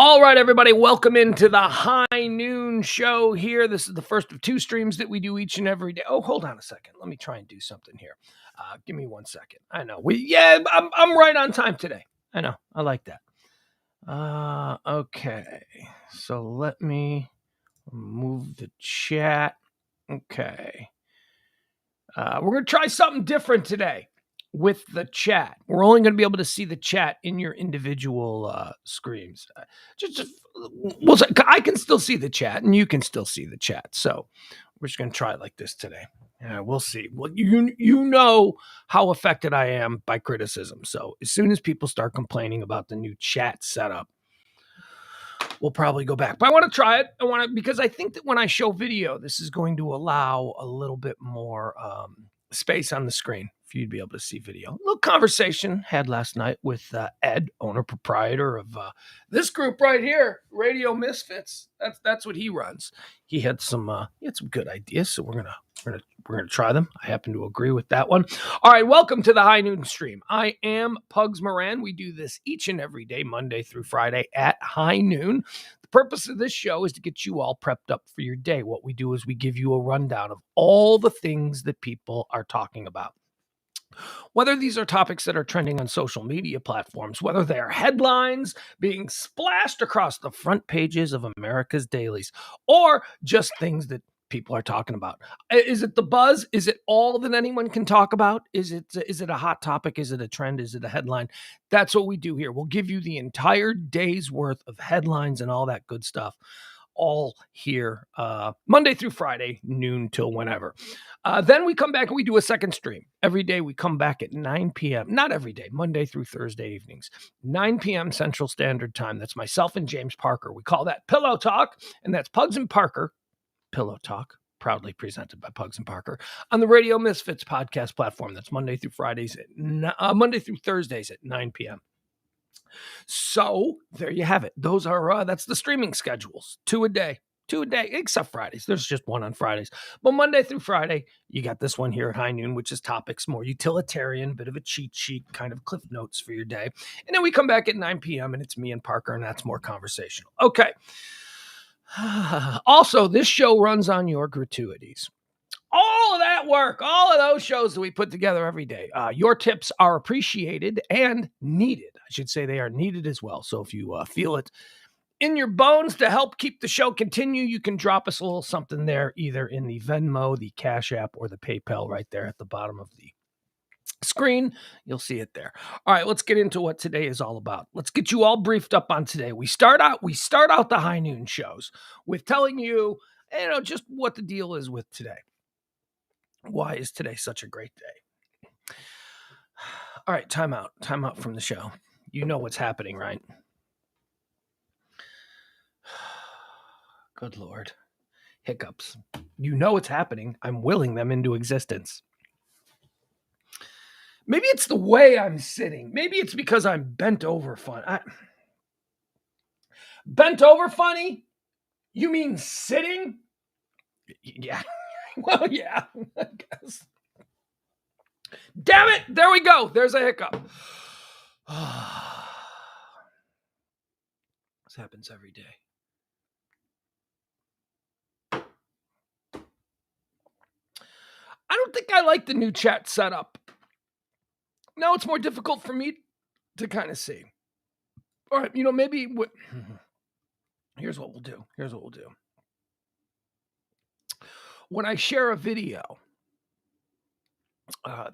All right, everybody, welcome into the High Noon Show here. This is the first of two streams that we do each and every day. Oh, hold on a second. Let me try and do something here. Give me 1 second. I know. I'm right on time today. I know. I like that. Okay. So let me move the chat. Okay. We're going to try something different today with the chat. We're only going to be able to see the chat in your individual screens. I can still see the chat, and you can still see the chat. So we're just going to try it like this today. We'll see. Well, you know how affected I am by criticism. So as soon as people start complaining about the new chat setup, we'll probably go back. But I want to try it. Because I think that when I show video, this is going to allow a little bit more space on the screen for you to be able to see video. A little conversation had last night with Ed, owner proprietor of this group right here, Radio Misfits. That's what he runs. He had some good ideas, so we're gonna try them. I happen to agree with that one. All right, welcome to the High Noon Stream. I am Pugs Moran. We do this each and every day, Monday through Friday at high noon. The purpose of this show is to get you all prepped up for your day. What we do is we give you a rundown of all the things that people are talking about. Whether these are topics that are trending on social media platforms, whether they are headlines being splashed across the front pages of America's dailies, or just things that people are talking about. Is it the buzz? Is it all that anyone can talk about? Is it a hot topic? Is it a trend? Is it a headline? That's what we do here. We'll give you the entire day's worth of headlines and all that good stuff. All here Monday through Friday, noon till whenever. Then we come back and we do a second stream. Every day we come back at 9 p.m. Not every day, Monday through Thursday evenings, 9 p.m. Central Standard Time. That's myself and James Parker. We call that Pillow Talk, and that's Pugs and Parker. Pillow Talk, proudly presented by Pugs and Parker on the Radio Misfits podcast platform. That's Monday through Thursdays at 9 p.m. So there you have it. Those are that's the streaming schedules. Two a day, except Fridays. There's just one on Fridays. But Monday through Friday, you got this one here at high noon, which is topics, more utilitarian, bit of a cheat sheet, kind of cliff notes for your day. And then we come back at 9 p.m. and it's me and Parker, and that's more conversational. Okay. Also, this show runs on your gratuities. All of that work, all of those shows that we put together every day, your tips are appreciated and needed. I should say they are needed as well. So if you feel it in your bones to help keep the show continue, you can drop us a little something there, either in the Venmo, the Cash App, or the PayPal right there at the bottom of the screen. You'll see it there. All right, let's get into what today is all about. Let's get you all briefed up on today. We start out the high noon shows with telling you, just what the deal is with today. Why is today such a great day? All right, time out from the show. You know what's happening, right? Good Lord. Hiccups. You know what's happening. I'm willing them into existence. Maybe it's the way I'm sitting. Maybe it's because I'm bent over Bent over funny? You mean sitting? Yeah. Well, yeah, I guess. Damn it! There we go. There's a hiccup. This happens every day. I don't think I like the new chat setup. Now it's more difficult for me to kind of see. All right, maybe... Here's what we'll do. When I share a video,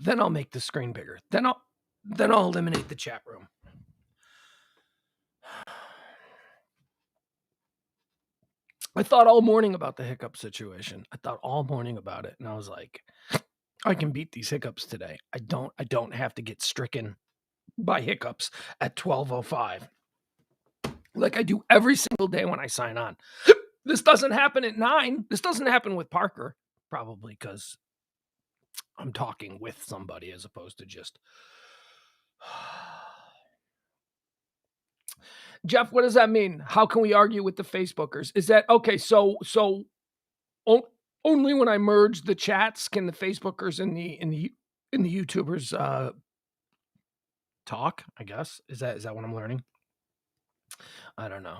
then I'll make the screen bigger. Then I'll eliminate the chat room. I thought all morning about the hiccup situation. I thought all morning about it, and I was like, I can beat these hiccups today. I don't have to get stricken by hiccups at 12:05. Like I do every single day when I sign on. This doesn't happen at 9. This doesn't happen with Parker, probably because I'm talking with somebody as opposed to just... Jeff, what does that mean? How can we argue with the Facebookers? Is that okay? So only when I merge the chats can the Facebookers and the YouTubers talk, I guess. Is that what I'm learning? I don't know.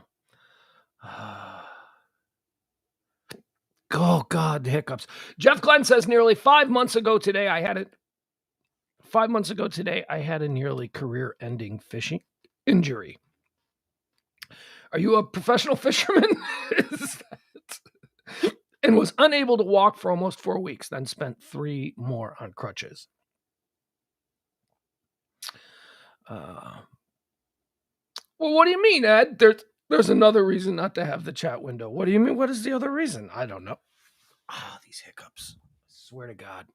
Oh, God, the hiccups. Jeff Glenn says nearly 5 months ago today, I had a nearly career-ending fishing injury. Are you a professional fisherman? And was unable to walk for almost 4 weeks, then spent 3 more on crutches. Well, what do you mean, Ed? There's another reason not to have the chat window. What do you mean? What is the other reason? I don't know. These hiccups. I swear to God.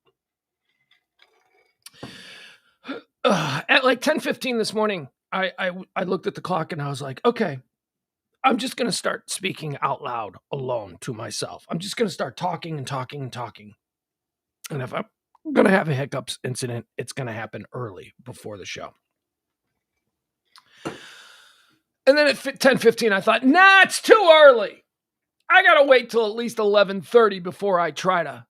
At like 10:15 this morning, I looked at the clock and I was like, okay, I'm just going to start speaking out loud alone to myself. I'm just going to start talking and talking and talking. And if I'm going to have a hiccups incident, it's going to happen early before the show. And then at 10:15, I thought, nah, it's too early. I got to wait till at least 11:30 before I try to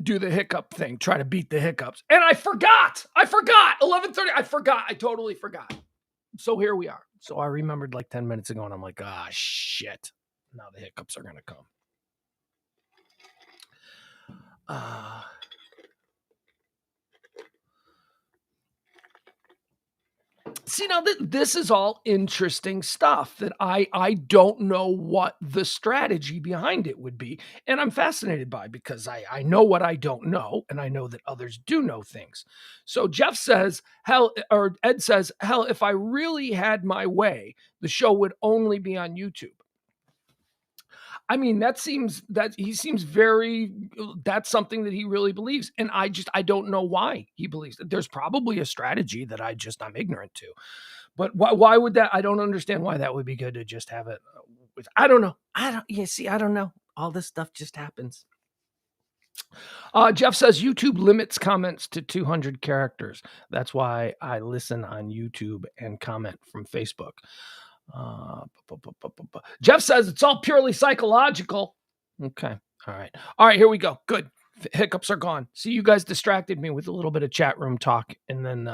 do the hiccup thing, try to beat the hiccups. And I forgot. 11:30. I forgot. I totally forgot. So here we are. So I remembered like 10 minutes ago and I'm like, shit. Now the hiccups are going to come. See, now this is all interesting stuff that I don't know what the strategy behind it would be. And I'm fascinated by, because I know what I don't know, and I know that others do know things. So Jeff says, Ed says, if I really had my way, the show would only be on YouTube. I mean, that's something that he really believes. And I don't know why he believes it. There's probably a strategy that I'm ignorant to, but why would that? I don't understand why that would be good to just have it. I don't know. I don't know. All this stuff just happens. Jeff says YouTube limits comments to 200 characters. That's why I listen on YouTube and comment from Facebook. Jeff says it's all purely psychological. Okay. All right, here we go. Good. Hiccups are gone. See, you guys distracted me with a little bit of chat room talk, and then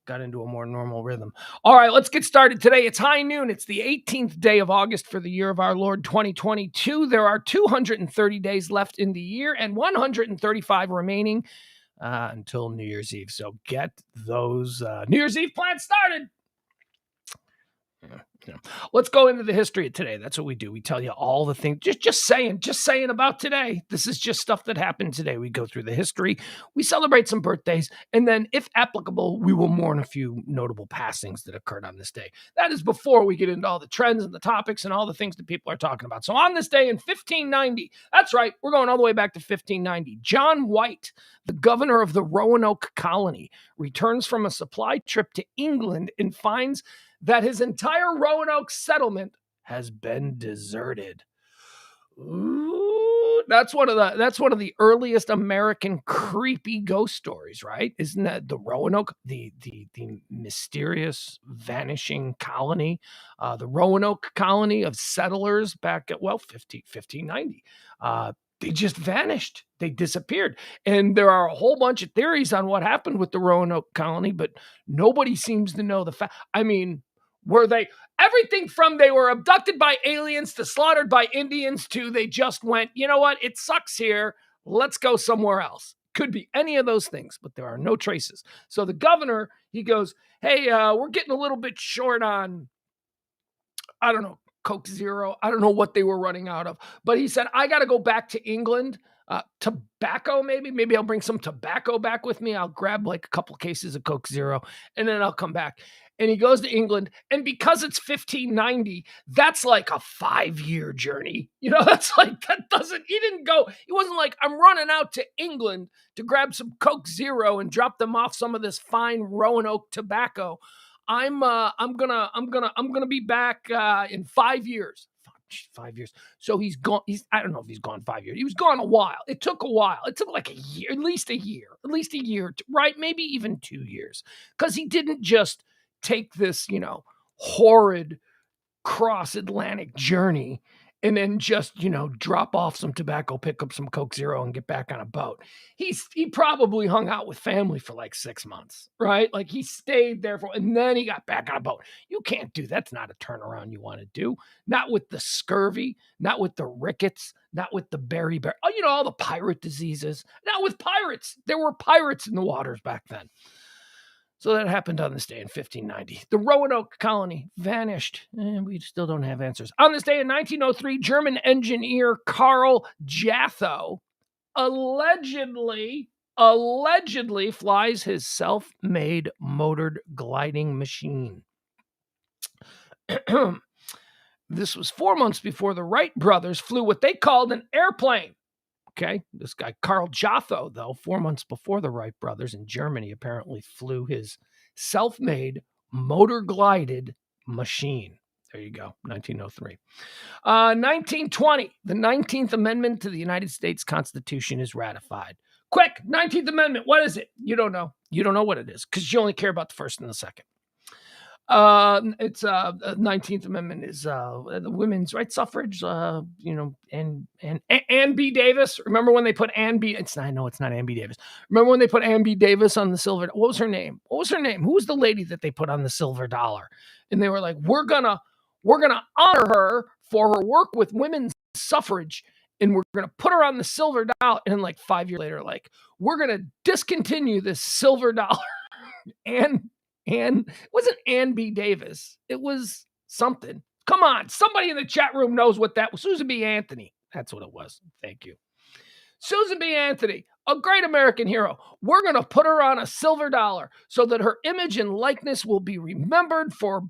got into a more normal rhythm. All right, let's get started today. It's high noon. It's the 18th day of August for the year of our Lord 2022. There are 230 days left in the year and 135 remaining until New Year's Eve. So get those New Year's Eve plans started. Yeah. Let's go into the history of today. That's what we do. We tell you all the things, just saying about today. This is just stuff that happened today. We go through the history. We celebrate some birthdays. And then, if applicable, we will mourn a few notable passings that occurred on this day. That is before we get into all the trends and the topics and all the things that people are talking about. So on this day in 1590, that's right, we're going all the way back to 1590. John White, the governor of the Roanoke colony, returns from a supply trip to England and finds that his entire Roanoke settlement has been deserted. Ooh, that's one of the earliest American creepy ghost stories, right? Isn't that the Roanoke, the mysterious vanishing colony, the Roanoke colony of settlers back at 1590. They just vanished. They disappeared. And there are a whole bunch of theories on what happened with the Roanoke colony, but nobody seems to know the fact. I mean, were they everything from they were abducted by aliens to slaughtered by Indians to they just went, you know what? It sucks here. Let's go somewhere else. Could be any of those things, but there are no traces. So the governor, he goes, hey, we're getting a little bit short on, I don't know, Coke Zero. I don't know what they were running out of, but he said, I got to go back to England. Tobacco, maybe I'll bring some tobacco back with me. I'll grab like a couple cases of Coke Zero and then I'll come back. And he goes to England, and because it's 1590, that's like a 5-year journey. You know, that's like, he didn't go, he wasn't like, I'm running out to England to grab some Coke Zero and drop them off some of this fine Roanoke tobacco. I'm gonna be back in 5 years. 5 years. So he's gone. I don't know if he's gone 5 years. He was gone a while. It took a while. It took like a year, at least a year, right? Maybe even 2 years. Because he didn't just take this, horrid cross-Atlantic journey and then just, drop off some tobacco, pick up some Coke Zero, and get back on a boat. He probably hung out with family for like 6 months, right? Like he stayed there and then he got back on a boat. You can't do that's not a turnaround you want to do. Not with the scurvy, not with the rickets, not with the beriberi. Oh, all the pirate diseases. Not with pirates. There were pirates in the waters back then. So that happened on this day in 1590. The Roanoke colony vanished, and we still don't have answers. On this day in 1903, German engineer Karl Jatho allegedly flies his self-made motored gliding machine. This was 4 months before the Wright brothers flew what they called an airplane. Okay, this guy, Karl Jatho, though, 4 months before the Wright brothers in Germany apparently flew his self-made motor-glided machine. There you go, 1903. 1920, the 19th Amendment to the United States Constitution is ratified. Quick, 19th Amendment, what is it? You don't know. You don't know what it is because you only care about the first and the second. It's 19th Amendment is the women's rights suffrage, and Ann B. Davis. Remember when they put Ann B. I know it's not Ann B. Davis. Remember when they put Ann B. Davis on the silver? What was her name? Who was the lady that they put on the silver dollar? And they were like, we're gonna honor her for her work with women's suffrage, and we're gonna put her on the silver dollar. And then like 5 years later, like we're gonna discontinue this silver dollar. And it wasn't Ann B. Davis. It was something. Come on. Somebody in the chat room knows what that was. Susan B. Anthony. That's what it was. Thank you. Susan B. Anthony, a great American hero. We're going to put her on a silver dollar so that her image and likeness will be remembered for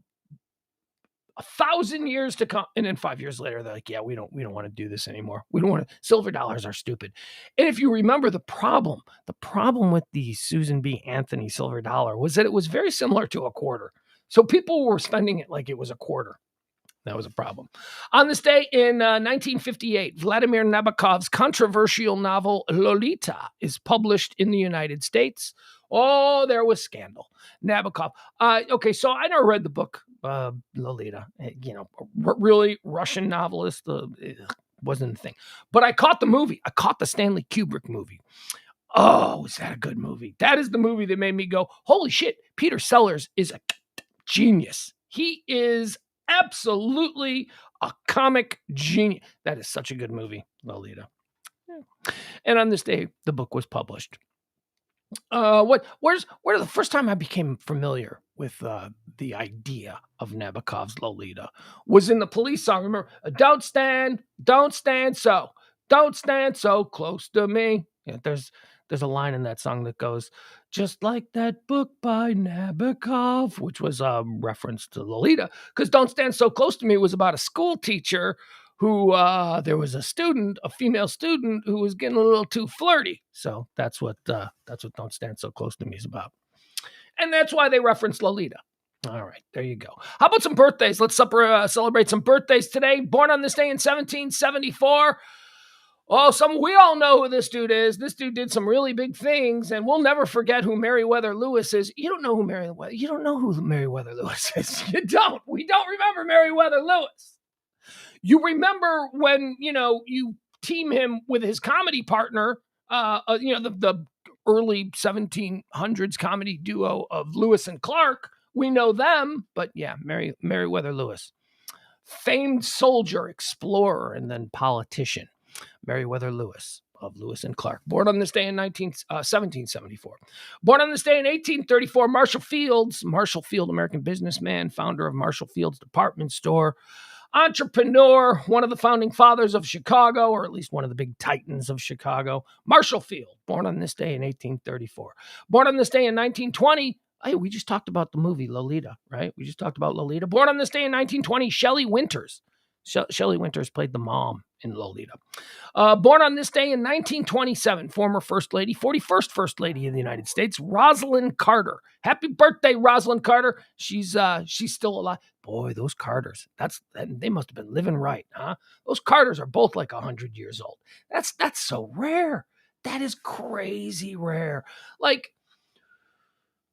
1,000 years to come. And then 5 years later, they're like, yeah, we don't want to do this anymore. We don't want to. Silver dollars are stupid. And if you remember the problem with the Susan B. Anthony silver dollar was that it was very similar to a quarter. So people were spending it like it was a quarter. That was a problem. On this day in 1958, Vladimir Nabokov's controversial novel Lolita is published in the United States. Oh, there was scandal. Nabokov. Okay, so I never read the book Lolita. Really Russian novelist. Wasn't a thing. But I caught the movie. I caught the Stanley Kubrick movie. Oh, was that a good movie? That is the movie that made me go, holy shit, Peter Sellers is a genius. He is absolutely a comic genius. That is such a good movie, Lolita. Yeah. And on this day, the book was published. Where's the first time I became familiar with the idea of Nabokov's Lolita was in the Police song. Remember, don't stand so close to me. Yeah, there's a line in that song that goes, just like that book by Nabokov, which was a reference to Lolita, because Don't Stand So Close to Me was about a school teacher who there was a female student who was getting a little too flirty. So that's what Don't Stand So Close to Me is about. And that's why they referenced Lolita. All right, there you go. How about some birthdays? Let's celebrate some birthdays today. Born on this day in 1774. Oh, we all know who this dude is. This dude did some really big things, and we'll never forget who Meriwether Lewis is. You don't know who Meriwether Lewis is. You don't. We don't remember Meriwether Lewis. You remember when, you team him with his comedy partner, the early 1700s comedy duo of Lewis and Clark. We know them, but yeah, Meriwether Lewis. Famed soldier, explorer, and then politician. Meriwether Lewis of Lewis and Clark. Born on this day in 1774. Born on this day in 1834, Marshall Field, American businessman, founder of Marshall Field's department store, entrepreneur, one of the founding fathers of Chicago, or at least one of the big titans of Chicago. Marshall Field, born on this day in 1834. Born on this day in 1920, hey, we just talked about the movie Lolita, right? We just talked about Lolita. Born on this day in 1920, Shelley Winters. Shelley Winters played the mom in Lolita. Born on this day in 1927, former First Lady, 41st First Lady of the United States, Rosalind Carter. Happy birthday, Rosalind Carter. She's still alive. Boy, those Carters, they must have been living right, huh? Those Carters are both like 100 years old. That's so rare. That is crazy rare. Like,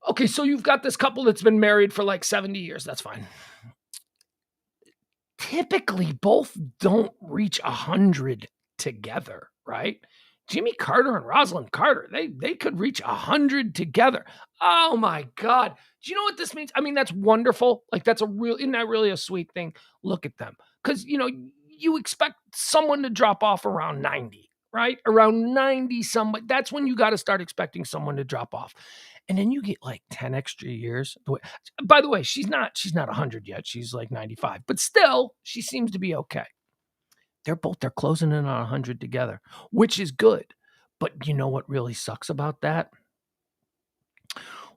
okay, so you've got this couple that's been married for like 70 years. That's fine. typically both don't reach 100 together, right? Jimmy Carter and Rosalind Carter, they could reach 100 together. Oh my God. Do you know what this means? I mean, that's wonderful. Like, isn't that really a sweet thing? Look at them. Because, you expect someone to drop off around 90, right? Around 90, that's when you got to start expecting someone to drop off. And then you get like 10 extra years. By the way, she's not 100 yet. She's like 95, but still, she seems to be okay. They're closing in on 100 together, which is good. But you know what really sucks about that?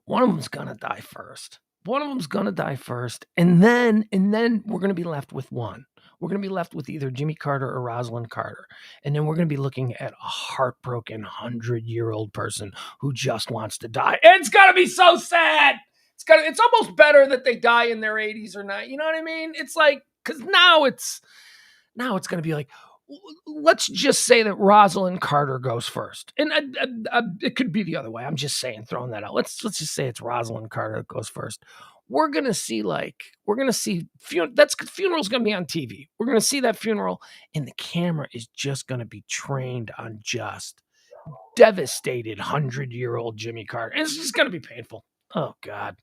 One of them's going to die first. And then we're going to be left with one. We're going to be left with either Jimmy Carter or Rosalind Carter. And then we're going to be looking at a heartbroken 100-year-old person who just wants to die. It's got to be so sad. It's almost better that they die in their 80s or not. You know what I mean? It's like, because now it's going to be like, let's just say that Rosalind Carter goes first. And it could be the other way. I'm just saying, throwing that out. Let's just say it's Rosalind Carter that goes first. We're going to see funeral's going to be on TV. We're going to see that funeral, and the camera is just going to be trained on just devastated 100-year-old Jimmy Carter. And it's just going to be painful. Oh, God.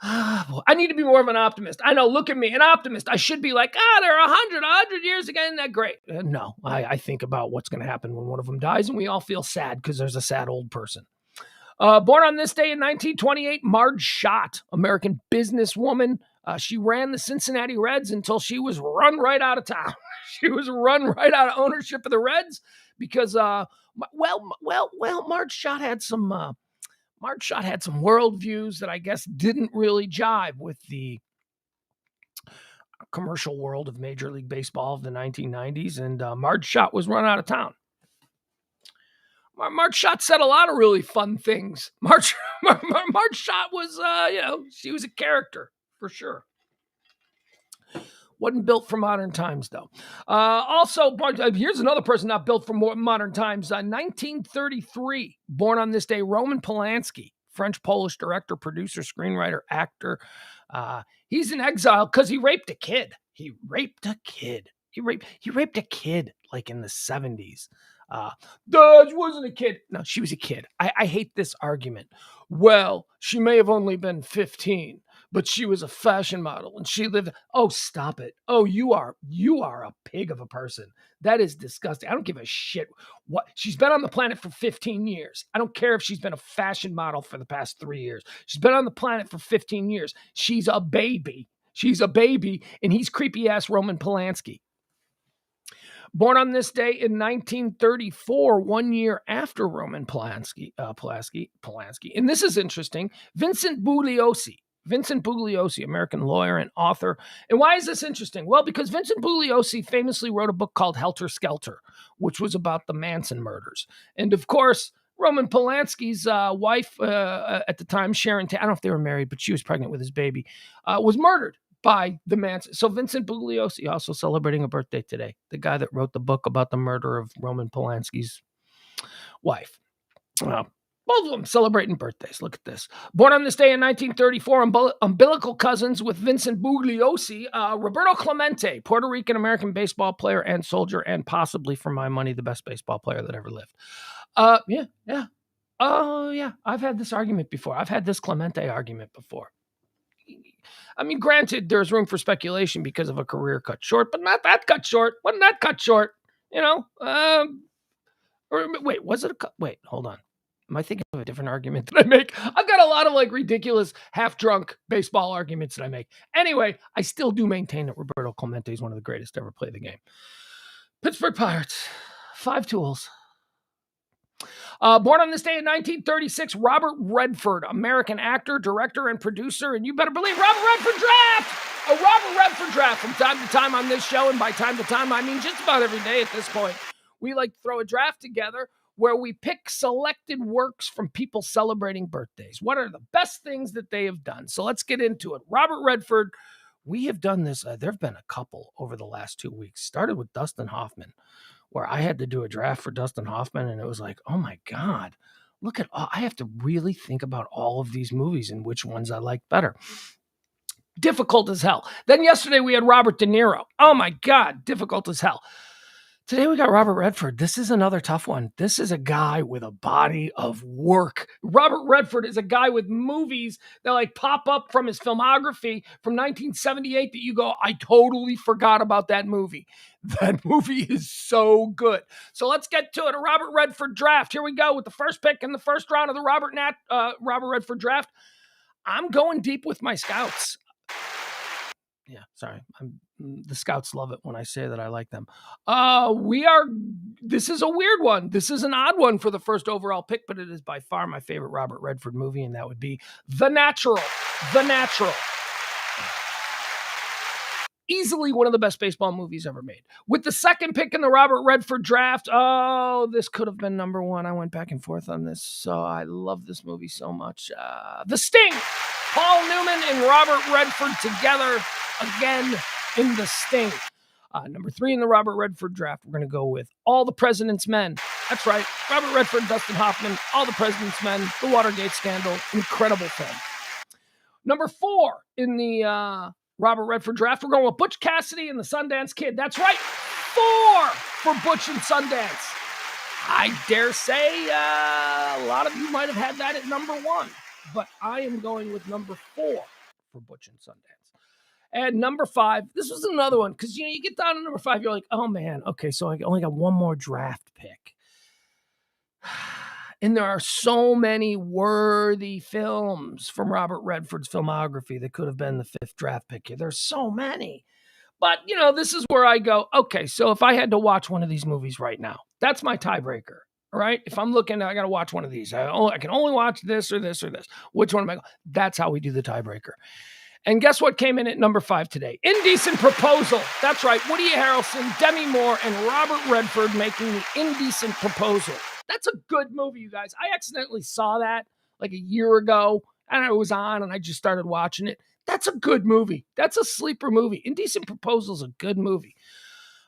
I need to be more of an optimist. I know, look at me, an optimist. I should be like, they're 100 years again. Isn't that great? No, I think about what's going to happen when one of them dies, and we all feel sad because there's a sad old person. Born on this day in 1928, Marge Schott, American businesswoman. She ran the Cincinnati Reds until she was run right out of town. She was run right out of ownership of the Reds because, Marge Schott had some worldviews that I guess didn't really jive with the commercial world of Major League Baseball of the 1990s, and Marge Schott was run out of town. Marge Schott said a lot of really fun things. Marge Schott was, she was a character for sure. Wasn't built for modern times, though. Also, here's another person not built for modern times. 1933, born on this day, Roman Polanski, French-Polish director, producer, screenwriter, actor. He's in exile because he raped a kid. He raped a kid like in the 70s. She wasn't a kid. No, she was a kid. I hate this argument. Well, she may have only been 15, but she was a fashion model and she lived. Oh, stop it. Oh, you are a pig of a person. That is disgusting. I don't give a shit what she's been on the planet for 15 years. I don't care if she's been a fashion model for the past 3 years. She's been on the planet for 15 years. She's a baby. And he's creepy ass Roman Polanski. Born on this day in 1934, 1 year after Roman Polanski. And this is interesting. Vincent Bugliosi, American lawyer and author. And why is this interesting? Well, because Vincent Bugliosi famously wrote a book called Helter Skelter, which was about the Manson murders. And of course, Roman Polanski's wife at the time, Sharon, I don't know if they were married, but she was pregnant with his baby, was murdered by the Manson. So Vincent Bugliosi also celebrating a birthday today. The guy that wrote the book about the murder of Roman Polanski's wife. Both of them celebrating birthdays. Look at this. Born on this day in 1934, umbilical cousins with Vincent Bugliosi, Roberto Clemente, Puerto Rican-American baseball player and soldier, and possibly, for my money, the best baseball player that ever lived. Yeah. Oh, yeah. I've had this argument before. I've had this Clemente argument before. I mean, granted, there's room for speculation because of a career cut short, but not that cut short. Wasn't that cut short? Wait, was it a cut? Wait, hold on. Am I thinking of a different argument that I make? I've got a lot of ridiculous half-drunk baseball arguments that I make. Anyway, I still do maintain that Roberto Clemente is one of the greatest to ever play the game. Pittsburgh Pirates, 5 tools. Born on this day in 1936, Robert Redford, American actor, director, and producer. And you better believe Robert Redford draft! A Robert Redford draft from time to time on this show. And by time to time, I mean just about every day at this point. We like to throw a draft together where we pick selected works from people celebrating birthdays. What are the best things that they have done? So let's get into it. Robert Redford, we have done this. There have been a couple over the last 2 weeks. Started with Dustin Hoffman, where I had to do a draft for Dustin Hoffman, and it was like, oh my God, I have to really think about all of these movies and which ones I like better. Difficult as hell. Then yesterday we had Robert De Niro. Oh my God, difficult as hell. Today we got Robert Redford. This is another tough one. This is a guy with a body of work. Robert Redford is a guy with movies that like pop up from his filmography from 1978 that you go, I totally forgot about that movie. That movie is so good. So let's get to it. A Robert Redford draft. Here we go with the first pick in the first round of the Robert Redford draft. I'm going deep with my scouts. Yeah, sorry. The scouts love it when I say that I like them. This is a weird one. This is an odd one for the first overall pick, but it is by far my favorite Robert Redford movie, and that would be The Natural. The Natural. Easily one of the best baseball movies ever made. With the second pick in the Robert Redford draft, this could have been number one. I went back and forth on this, so I love this movie so much. The Sting. Paul Newman and Robert Redford together again in The Sting. Number three in the Robert Redford draft, we're going to go with All the President's Men. That's right. Robert Redford, Dustin Hoffman, All the President's Men, The Watergate Scandal. Incredible film. Number four in the Robert Redford draft, we're going with Butch Cassidy and the Sundance Kid. That's right. 4 for Butch and Sundance. I dare say a lot of you might have had that at number 1. But I am going with number 4 for Butch and Sundance. And number 5, this was another one, because you get down to number 5, you're like, oh man, okay, so I only got one more draft pick. And there are so many worthy films from Robert Redford's filmography that could have been the 5th draft pick here. There's so many. But, this is where I go, okay, so if I had to watch one of these movies right now, that's my tiebreaker. All right. If I'm looking, I got to watch one of these. I can only watch this or this or this. Which one am I going? That's how we do the tiebreaker. And guess what came in at number 5 today? Indecent Proposal. That's right. Woody Harrelson, Demi Moore, and Robert Redford making the Indecent Proposal. That's a good movie, you guys. I accidentally saw that like a year ago, and it was on, and I just started watching it. That's a good movie. That's a sleeper movie. Indecent Proposal is a good movie.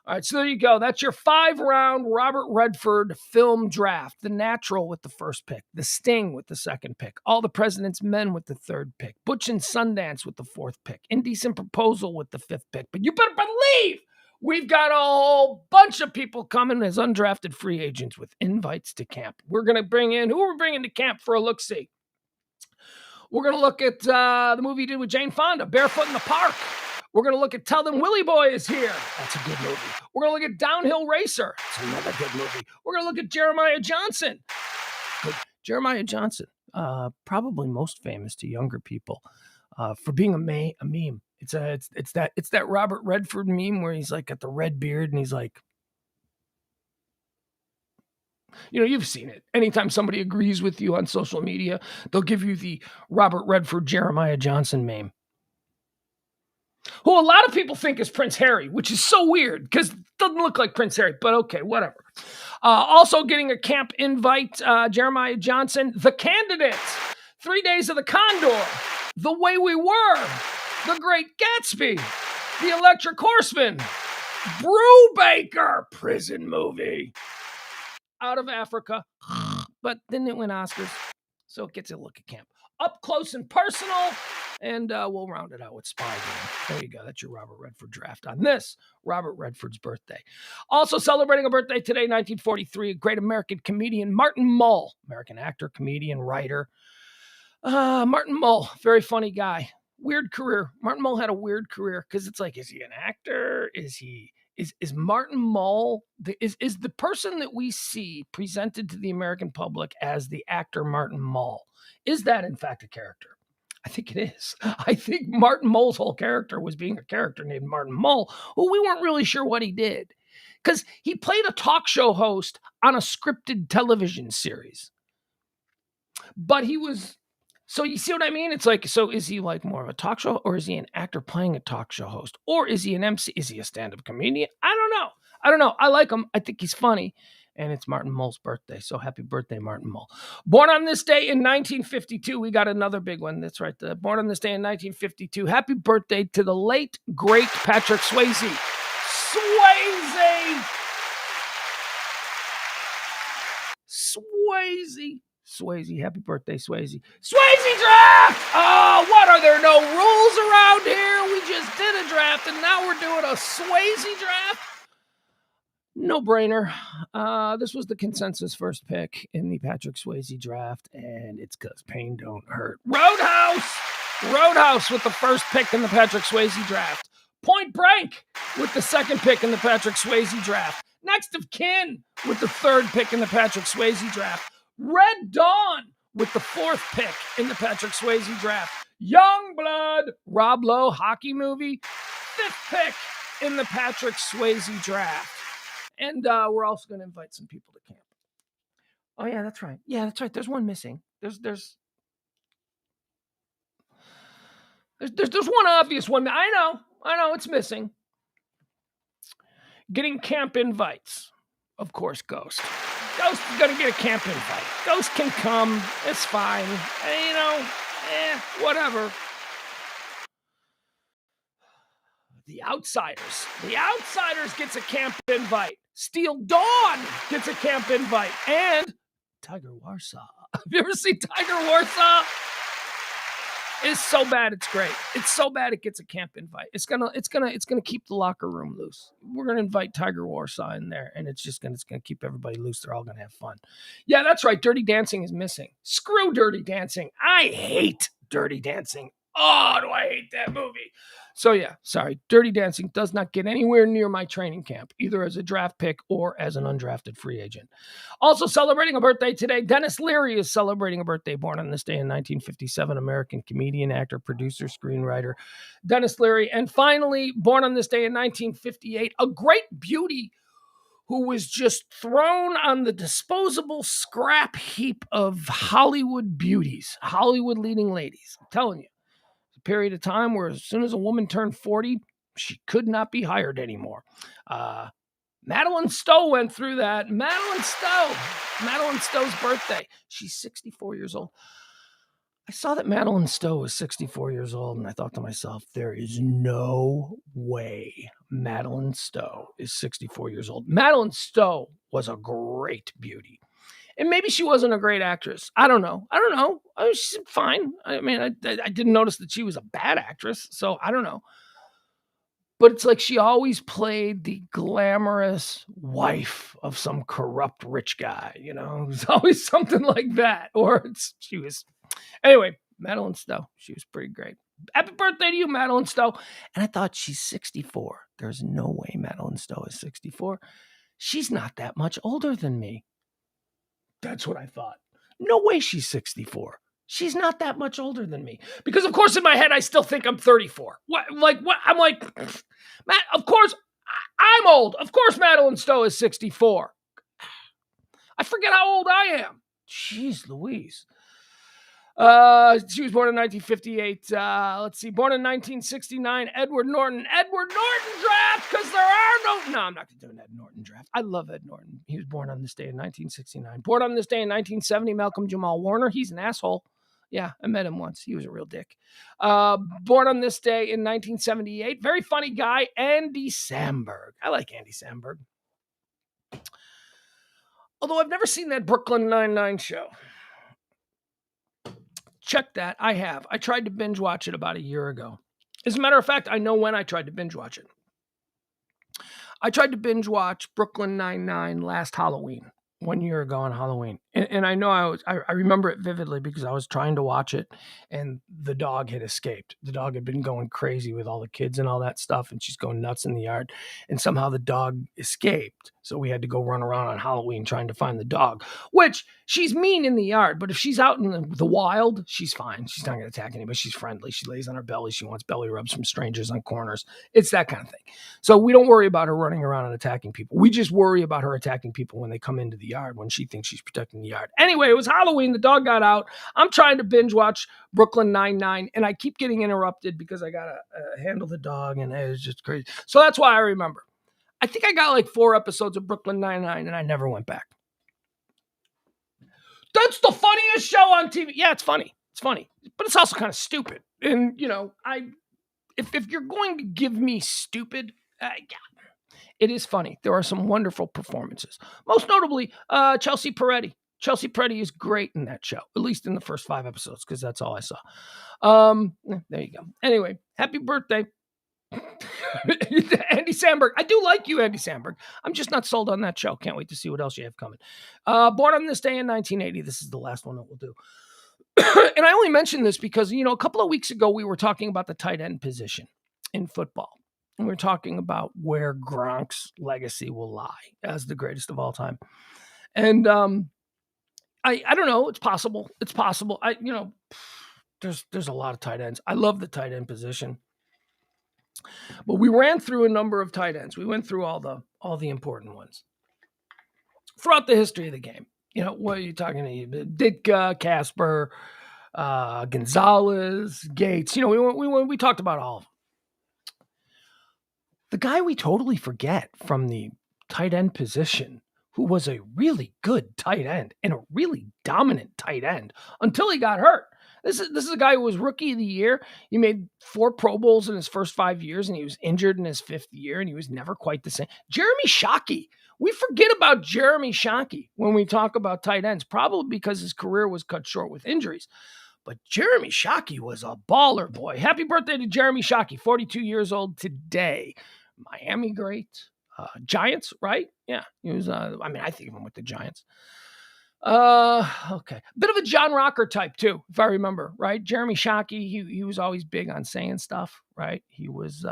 All right, so there you go. That's your 5-round Robert Redford film draft. The Natural with the first pick. The Sting with the second pick. All the President's Men with the third pick. Butch and Sundance with the 4th pick. Indecent Proposal with the 5th pick. But you better believe we've got a whole bunch of people coming as undrafted free agents with invites to camp. We're going to bring in, who are we bringing to camp for a look-see? We're going to look at the movie he did with Jane Fonda, Barefoot in the Park. We're going to look at Tell Them Willie Boy is Here. That's a good movie. We're going to look at Downhill Racer. That's another good movie. We're going to look at Jeremiah Johnson. Good. Jeremiah Johnson, probably most famous to younger people for being a meme. It's that Robert Redford meme where he's like got the red beard and he's like, you've seen it. Anytime somebody agrees with you on social media, they'll give you the Robert Redford Jeremiah Johnson meme, who a lot of people think is Prince Harry, which is so weird because it doesn't look like Prince Harry, but okay, whatever. Also getting a camp invite, Jeremiah Johnson, The Candidates, 3 Days of the Condor, The Way We Were, The Great Gatsby, The Electric Horseman, Brubaker, prison movie, Out of Africa, but then it went Oscars, so it gets a look at camp. Up Close and Personal, and we'll round it out with Spy Game. There you go. That's your Robert Redford draft on this Robert Redford's birthday. Also celebrating a birthday today, 1943, a great American comedian, Martin Mull, American actor, comedian, writer. Martin Mull, very funny guy. Weird career. Martin Mull had a weird career because it's like, is he an actor? Is Martin Mull, is the person that we see presented to the American public as the actor Martin Mull, is that in fact a character? I think it is. I think Martin Mull's whole character was being a character named Martin Mull, who we weren't really sure what he did. Because he played a talk show host on a scripted television series. But he was, so you see what I mean? It's like, so is he like more of a talk show, or is he an actor playing a talk show host? Or is he an MC? Is he a stand-up comedian? I don't know. I like him. I think he's funny. And it's Martin Mull's birthday. So happy birthday, Martin Mull. Born on this day in 1952. We got another big one. That's right. Born on this day in 1952. Happy birthday to the late, great Patrick Swayze. Swayze. Happy birthday, Swayze. Swayze drop! draft! Oh, what are there no rules around here? We just did a draft, and now we're doing a Swayze draft. No brainer. This was the consensus first pick in the Patrick Swayze draft, and it's because pain don't hurt. Roadhouse with the first pick in the Patrick Swayze draft. Point Break with the second pick in the Patrick Swayze draft. Next of Kin with the third pick in the Patrick Swayze draft. Red Dawn with the fourth pick in the Patrick Swayze draft. Youngblood, Rob Lowe hockey movie, fifth pick in the Patrick Swayze draft. And we're also going to invite some people to camp. Oh, yeah, that's right. There's one missing. There's one obvious one. I know it's missing. Getting camp invites. Of course, Ghost. Ghost is going to get a camp invite. Ghost can come. It's fine. Whatever. The Outsiders. The Outsiders gets a camp invite. Steel Dawn gets a camp invite. And Tiger Warsaw. Have you ever seen Tiger Warsaw? It's so bad, it's great. It's so bad it gets a camp invite. It's gonna keep the locker room loose. We're gonna invite Tiger Warsaw in there, and it's gonna keep everybody loose. They're all gonna have fun. Yeah, that's right. Dirty Dancing is missing. Screw Dirty Dancing. I hate Dirty Dancing. Oh, do I hate that movie? So yeah, sorry. Dirty Dancing does not get anywhere near my training camp, either as a draft pick or as an undrafted free agent. Also celebrating a birthday today, Dennis Leary is celebrating a birthday, born on this day in 1957, American comedian, actor, producer, screenwriter, Dennis Leary. And finally, born on this day in 1958, a great beauty who was just thrown on the disposable scrap heap of Hollywood beauties, Hollywood leading ladies. I'm telling you. Period of time where as soon as a woman turned 40, she could not be hired anymore. Madeleine Stowe went through that. Madeleine Stowe's birthday. She's 64 years old. I saw that Madeleine Stowe was 64 years old, and I thought to myself, there is no way Madeleine Stowe is 64 years old. Madeleine Stowe was a great beauty. And maybe she wasn't a great actress. I don't know. She's fine. I mean, I didn't notice that she was a bad actress, so I don't know. But it's like she always played the glamorous wife of some corrupt rich guy, It was always something like that. Anyway, Madeleine Stowe. She was pretty great. Happy birthday to you, Madeleine Stowe. And I thought she's 64. There's no way Madeleine Stowe is 64. She's not that much older than me. That's what I thought. No way she's 64. She's not that much older than me. Because, of course, in my head, I still think I'm 34. What? I'm like, Matt, of course, I'm old. Of course, Madeleine Stowe is 64. I forget how old I am. Jeez Louise. She was born in 1958. Let's see. Born in 1969, Edward Norton. Edward Norton draft, because there are no, I'm not going to do an Ed Norton draft. I love Ed Norton. He was born on this day in 1969. Born on this day in 1970, Malcolm Jamal Warner. He's an asshole. Yeah, I met him once. He was a real dick. Born on this day in 1978. Very funny guy, Andy Sandberg. I like Andy Sandberg. Although I've never seen that Brooklyn Nine-Nine show. Check that. I have. I tried to binge watch it about a year ago. As a matter of fact, I know when I tried to binge watch it. I tried to binge watch Brooklyn Nine-Nine last Halloween, 1 year ago on Halloween. And I know I remember it vividly because I was trying to watch it and the dog had escaped. The dog had been going crazy with all the kids and all that stuff, and she's going nuts in the yard. And somehow the dog escaped. So we had to go run around on Halloween trying to find the dog, which she's mean in the yard. But if she's out in the wild, she's fine. She's not going to attack anybody. She's friendly. She lays on her belly. She wants belly rubs from strangers on corners. It's that kind of thing. So we don't worry about her running around and attacking people. We just worry about her attacking people when they come into the yard, when she thinks she's protecting the yard. Anyway, it was Halloween. The dog got out. I'm trying to binge watch Brooklyn Nine-Nine, and I keep getting interrupted because I got to handle the dog, and it's just crazy. So that's why I remember. I think I got like 4 episodes of Brooklyn Nine-Nine, and I never went back. That's the funniest show on TV. Yeah, it's funny. It's funny. But it's also kind of stupid. And, if you're going to give me stupid, yeah, it is funny. There are some wonderful performances. Most notably, Chelsea Peretti. Chelsea Peretti is great in that show, at least in the first 5 episodes, because that's all I saw. There you go. Anyway, happy birthday. Andy Sandberg. I do like you, Andy Sandberg. I'm just not sold on that show. Can't wait to see what else you have coming. Born on this day in 1980. This is the last one that we'll do. And I only mention this because, a couple of weeks ago, we were talking about the tight end position in football. And we were talking about where Gronk's legacy will lie as the greatest of all time. And I don't know. It's possible. It's possible. There's a lot of tight ends. I love the tight end position. But we ran through a number of tight ends. We went through all the important ones throughout the history of the game. What are you talking about? Ditka, Casper, Gonzalez, Gates. We talked about all of them. The guy we totally forget from the tight end position, who was a really good tight end and a really dominant tight end until he got hurt. This is a guy who was rookie of the year. He made 4 Pro Bowls in his first 5 years, and he was injured in his 5th year, and he was never quite the same. Jeremy Shockey. We forget about Jeremy Shockey when we talk about tight ends, probably because his career was cut short with injuries. But Jeremy Shockey was a baller, boy. Happy birthday to Jeremy Shockey, 42 years old today. Miami great. Giants, right? Yeah, he was. I think of him with the Giants. Okay. Bit of a John Rocker type too, if I remember, right? Jeremy Shockey, he was always big on saying stuff, right? He was,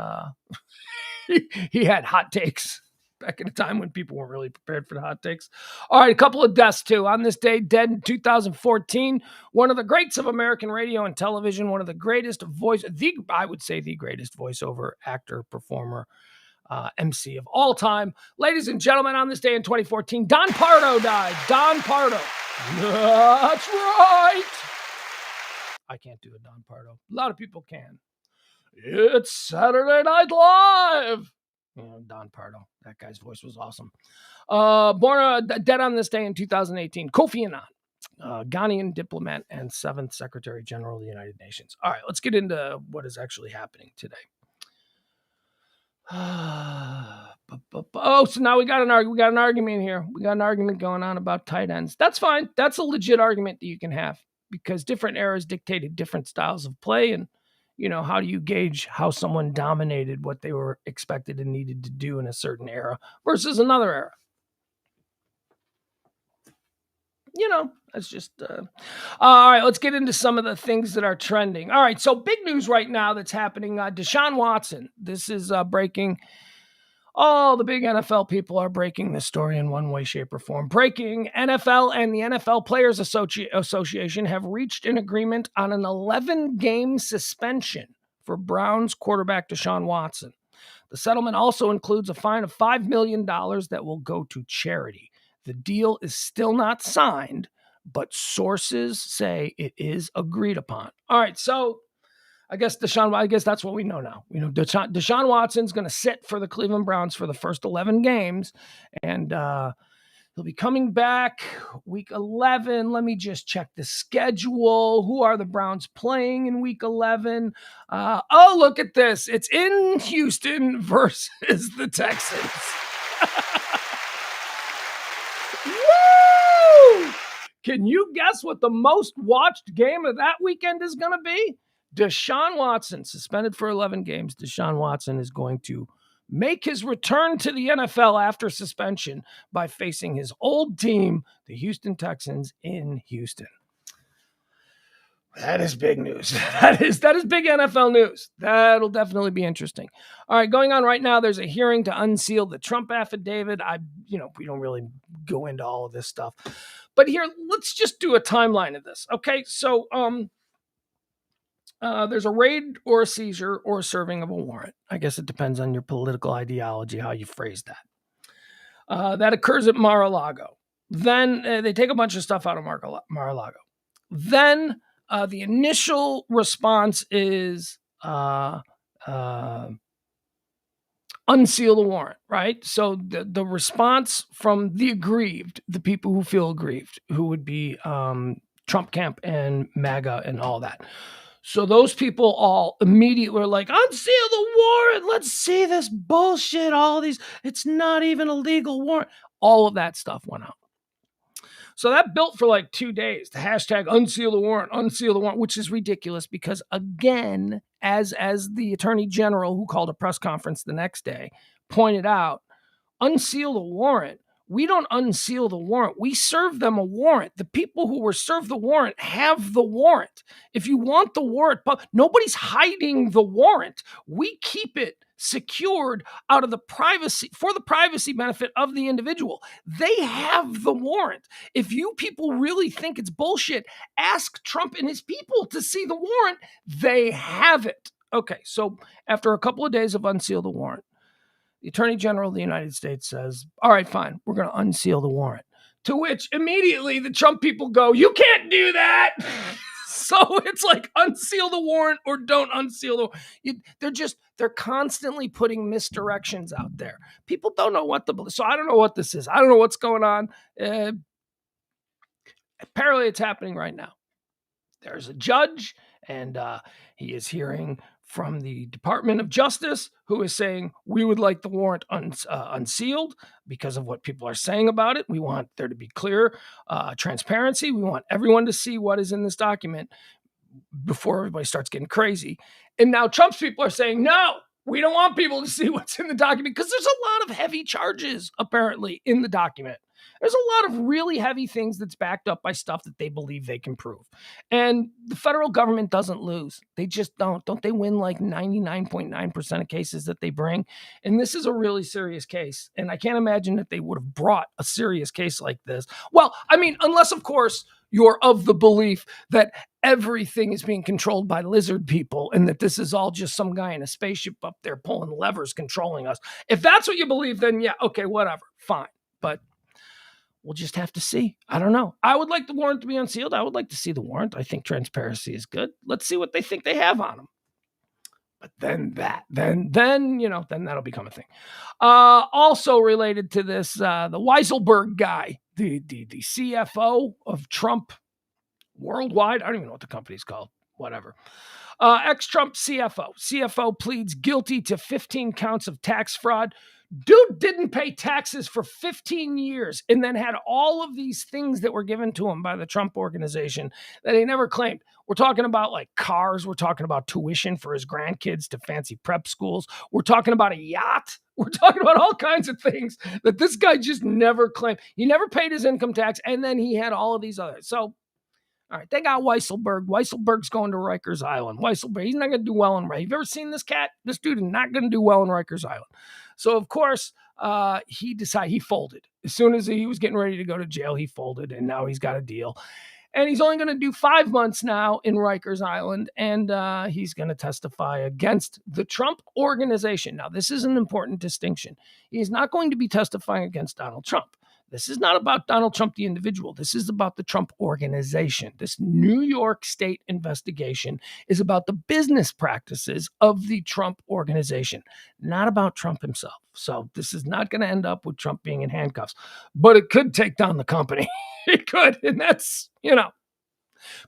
he had hot takes back in a time when people weren't really prepared for the hot takes. All right. A couple of deaths too. On this day, dead in 2014, one of the greats of American radio and television, one of the greatest I would say the greatest voiceover actor, performer, MC of all time. Ladies and gentlemen, on this day in 2014, Don Pardo died. Don Pardo. That's right. I can't do a Don Pardo. A lot of people can. It's Saturday Night Live. Don Pardo. That guy's voice was awesome. Dead on this day in 2018, Kofi Annan, Ghanaian diplomat and 7th Secretary General of the United Nations. All right, let's get into what is actually happening today. So now we got an argument here. We got an argument going on about tight ends. That's fine. That's a legit argument that you can have because different eras dictated different styles of play. And, how do you gauge how someone dominated what they were expected and needed to do in a certain era versus another era? That's just, all right, let's get into some of the things that are trending. All right. So big news right now that's happening. Deshaun Watson. This is breaking. All the big NFL people are breaking this story in one way, shape, or form. Breaking. NFL and the NFL Players Association have reached an agreement on an 11-game suspension for Browns quarterback Deshaun Watson. The settlement also includes a fine of $5 million that will go to charity. The deal is still not signed, but sources say it is agreed upon. All right, so I guess that's what we know now. Deshaun Watson's going to sit for the Cleveland Browns for the first 11 games, and he'll be coming back week 11. Let me just check the schedule. Who are the Browns playing in week 11? Look at this. It's in Houston versus the Texans. Woo! Can you guess what the most watched game of that weekend is going to be? Deshaun Watson, suspended for 11 games. Deshaun Watson is going to make his return to the NFL after suspension by facing his old team, the Houston Texans in Houston. That is big news. That is big NFL news. That'll definitely be interesting. All right, going on right now, there's a hearing to unseal the Trump affidavit. We don't really go into all of this stuff. But here, let's just do a timeline of this. Okay, so there's a raid or a seizure or a serving of a warrant. I guess it depends on your political ideology, how you phrase that. That occurs at Mar-a-Lago. Then they take a bunch of stuff out of Mar-a-Lago. Then the initial response is unseal the warrant, right? So the response from the aggrieved, the people who feel aggrieved, who would be Trump camp and MAGA and all that. So those people all immediately were like, unseal the warrant. Let's see this bullshit. All these, it's not even a legal warrant. All of that stuff went out. So that built for like 2 days. The hashtag unseal the warrant, which is ridiculous because, again, as the attorney general who called a press conference the next day pointed out, unseal the warrant. We don't unseal the warrant. We serve them a warrant. The people who were served the warrant have the warrant. If you want the warrant, nobody's hiding the warrant. We keep it secured out of the privacy, for the privacy benefit of the individual. They have the warrant. If you people really think it's bullshit, ask Trump and his people to see the warrant. They have it. Okay, so after a couple of days of unseal the warrant, the Attorney General of the United States says, all right, fine, we're going to unseal the warrant. To which immediately the Trump people go, you can't do that. So it's like unseal the warrant or don't unseal the. They're constantly putting misdirections out there. People don't know what to believe. So I don't know what this is. I don't know what's going on. Apparently it's happening right now. There's a judge and he is hearing from the Department of Justice, who is saying, we would like the warrant unsealed because of what people are saying about it. We want there to be clear transparency. We want everyone to see what is in this document before everybody starts getting crazy. And now Trump's people are saying, no, we don't want people to see what's in the document because there's a lot of heavy charges, apparently, in the document. There's a lot of really heavy things that's backed up by stuff that they believe they can prove. And the federal government doesn't lose. They just don't. Don't they win like 99.9% of cases that they bring? And this is a really serious case. And I can't imagine that they would have brought a serious case like this. Well, I mean, unless, of course, you're of the belief that everything is being controlled by lizard people and that this is all just some guy in a spaceship up there pulling levers controlling us. If that's what you believe, then yeah, okay, whatever, fine. But we'll just have to see. I don't know. I would like the warrant to be unsealed. I would like to see the warrant. I think transparency is good. Let's see what they think they have on them. But then that'll become a thing. Also related to this, the Weisselberg guy, the CFO of Trump Worldwide. I don't even know what the company's called. Whatever. Ex-Trump CFO. CFO pleads guilty to 15 counts of tax fraud. Dude didn't pay taxes for 15 years and then had all of these things that were given to him by the Trump organization that he never claimed. We're talking about like cars. We're talking about tuition for his grandkids to fancy prep schools. We're talking about a yacht. We're talking about all kinds of things that this guy just never claimed. He never paid his income tax, and then he had all of these others. So, all right, they got Weisselberg. Weisselberg's going to Rikers Island. Weisselberg, he's not going to do well in Rikers. Have you ever seen this cat? This dude is not going to do well in Rikers Island. So, of course, he folded. As soon as he was getting ready to go to jail, he folded, and now he's got a deal. And he's only going to do 5 months now in Rikers Island, and he's going to testify against the Trump organization. Now, this is an important distinction. He's not going to be testifying against Donald Trump. This is not about Donald Trump, the individual. This is about the Trump organization. This New York State investigation is about the business practices of the Trump organization, not about Trump himself. So this is not going to end up with Trump being in handcuffs, but it could take down the company. It could. And that's,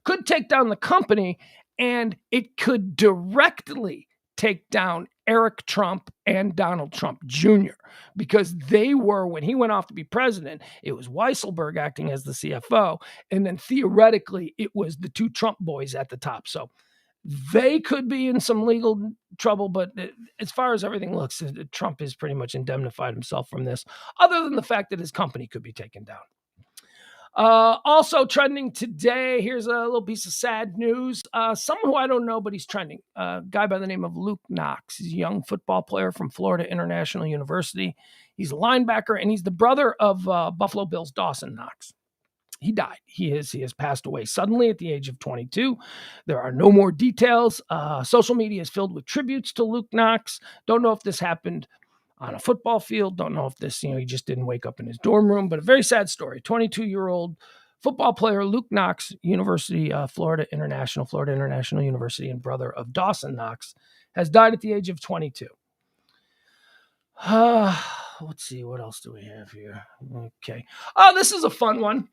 could take down the company, and it could directly take down Eric Trump and Donald Trump Jr. because they were, when he went off to be president, it was Weisselberg acting as the CFO. And then theoretically, it was the two Trump boys at the top. So they could be in some legal trouble. But as far as everything looks, Trump has pretty much indemnified himself from this, other than the fact that his company could be taken down. Also trending today, here's a little piece of sad news. Someone who I don't know, but he's trending. A guy by the name of Luke Knox. He's a young football player from Florida International University. He's a linebacker, and he's the brother of Buffalo Bills' Dawson Knox. He died. He has passed away suddenly at the age of 22. There are no more details. Social media is filled with tributes to Luke Knox. Don't know if this happened on a football field. Don't know if this, he just didn't wake up in his dorm room, but a very sad story. 22-year-old football player Luke Knox, University, Florida International University, and brother of Dawson Knox, has died at the age of 22. Let's see, what else do we have here? Okay. Oh, this is a fun one.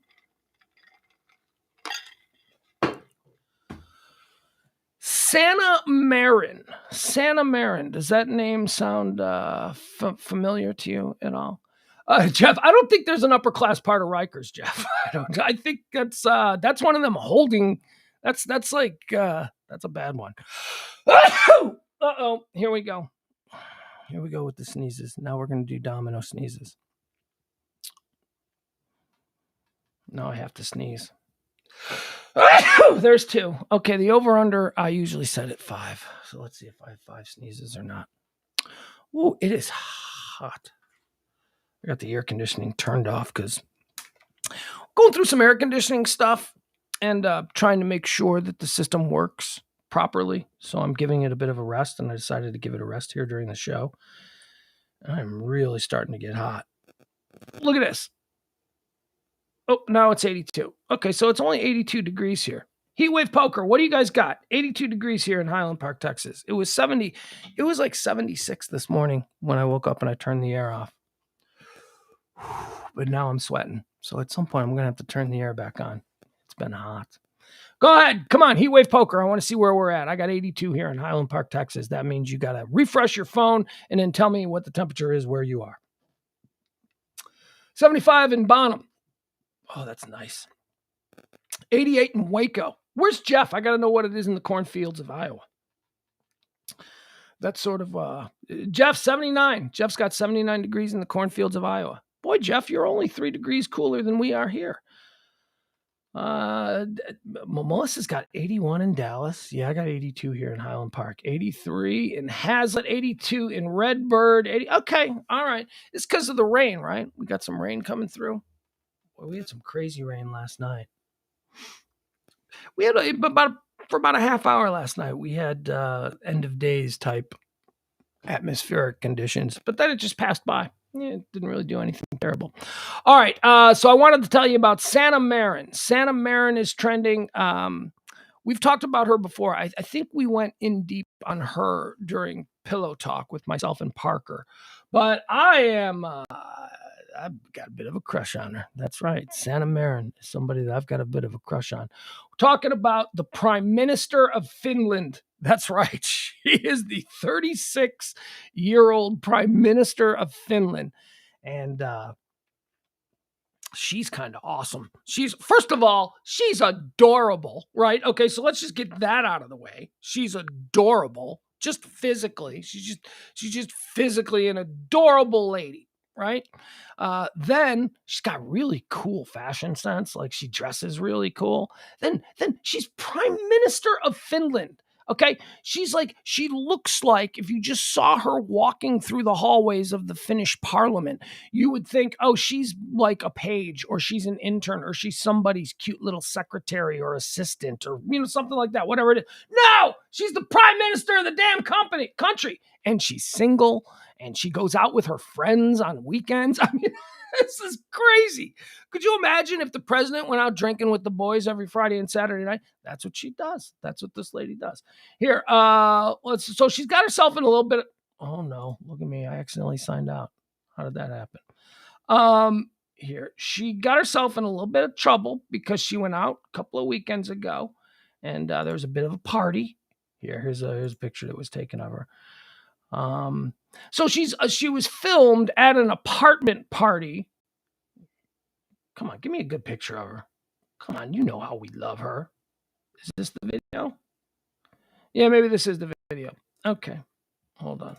Sanna Marin. Does that name sound familiar to you at all? Jeff, I don't think there's an upper class part of Rikers, Jeff. I think that's one of them holding. That's like that's a bad one. Uh-oh. Here we go. Here we go with the sneezes. Now we're going to do domino sneezes. Now I have to sneeze. There's 2. Okay, the over-under, I usually set at 5. So let's see if I have 5 sneezes or not. Ooh, it is hot. I got the air conditioning turned off because going through some air conditioning stuff and trying to make sure that the system works properly. So I'm giving it a bit of a rest, and I decided to give it a rest here during the show. I'm really starting to get hot. Look at this. Oh, now it's 82. Okay, so it's only 82 degrees here. Heatwave poker, what do you guys got? 82 degrees here in Highland Park, Texas. It was 70. It was like 76 this morning when I woke up and I turned the air off. But now I'm sweating. So at some point, I'm going to have to turn the air back on. It's been hot. Go ahead. Come on, Heatwave Poker. I want to see where we're at. I got 82 here in Highland Park, Texas. That means you got to refresh your phone and then tell me what the temperature is where you are. 75 in Bonham. Oh, that's nice. 88 in Waco. Where's Jeff? I got to know what it is in the cornfields of Iowa. That's sort of, Jeff, 79. Jeff's got 79 degrees in the cornfields of Iowa. Boy, Jeff, you're only 3 degrees cooler than we are here. Melissa's got 81 in Dallas. Yeah, I got 82 here in Highland Park. 83 in Hazlitt. 82 in Redford. 80. Okay, all right. It's because of the rain, right? We got some rain coming through. Well, we had some crazy rain last night. We had for about a half hour last night. We had end of days type atmospheric conditions, but then it just passed by. It didn't really do anything terrible. All right, so I wanted to tell you about Santa Marin. Santa Marin is trending. We've talked about her before. I think we went in deep on her during Pillow Talk with myself and Parker, but I've got a bit of a crush on her. That's right. Santa Marin is somebody that I've got a bit of a crush on. We're talking about the Prime Minister of Finland. That's right. She is the 36-year-old Prime Minister of Finland. And she's kind of awesome. First of all, she's adorable, right? Okay, so let's just get that out of the way. She's adorable, just physically. She's just physically an adorable lady. Right. Then she's got really cool fashion sense. Like she dresses really cool. Then she's Prime Minister of Finland. Okay. She looks like if you just saw her walking through the hallways of the Finnish parliament, you would think, oh, she's like a page or she's an intern or she's somebody's cute little secretary or assistant or, something like that, whatever it is. No, she's the Prime Minister of the damn country. And she's single. And she goes out with her friends on weekends. I mean, this is crazy. Could you imagine if the president went out drinking with the boys every Friday and Saturday night? That's what she does. That's what this lady does. Here, so she's got herself in a little bit of, oh no, look at me. I accidentally signed out. How did that happen? Here, she got herself in a little bit of trouble because she went out a couple of weekends ago and there was a bit of a party. Here's a picture that was taken of her. So she was filmed at an apartment party. Come on, give me a good picture of her. Come on, you know how we love her. Is this the video? Yeah, maybe this is the video. Okay, hold on.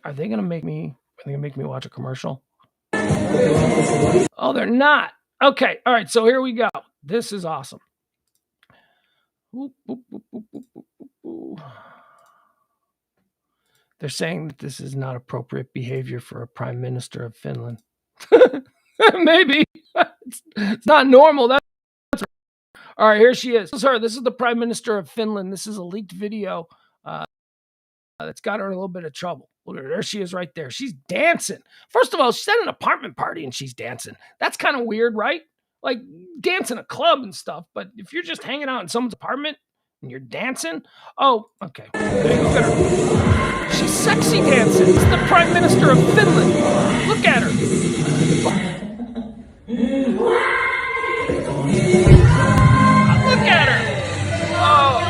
Are they gonna make me watch a commercial? Oh, they're not. Okay, all right. So here we go. This is awesome. Ooh, ooh, ooh, ooh, ooh, ooh, ooh. They're saying that this is not appropriate behavior for a Prime Minister of Finland. Maybe. It's not normal. That's all right, here she is. This is her. This is the Prime Minister of Finland. This is a leaked video that's got her in a little bit of trouble. Look at her. There she is right there. She's dancing. First of all, she's at an apartment party and she's dancing. That's kind of weird, right? Like dance in a club and stuff. But if you're just hanging out in someone's apartment and you're dancing, oh, okay. Look at her. She's sexy dancing. It's the Prime Minister of Finland. Look at her. Look at her. Oh,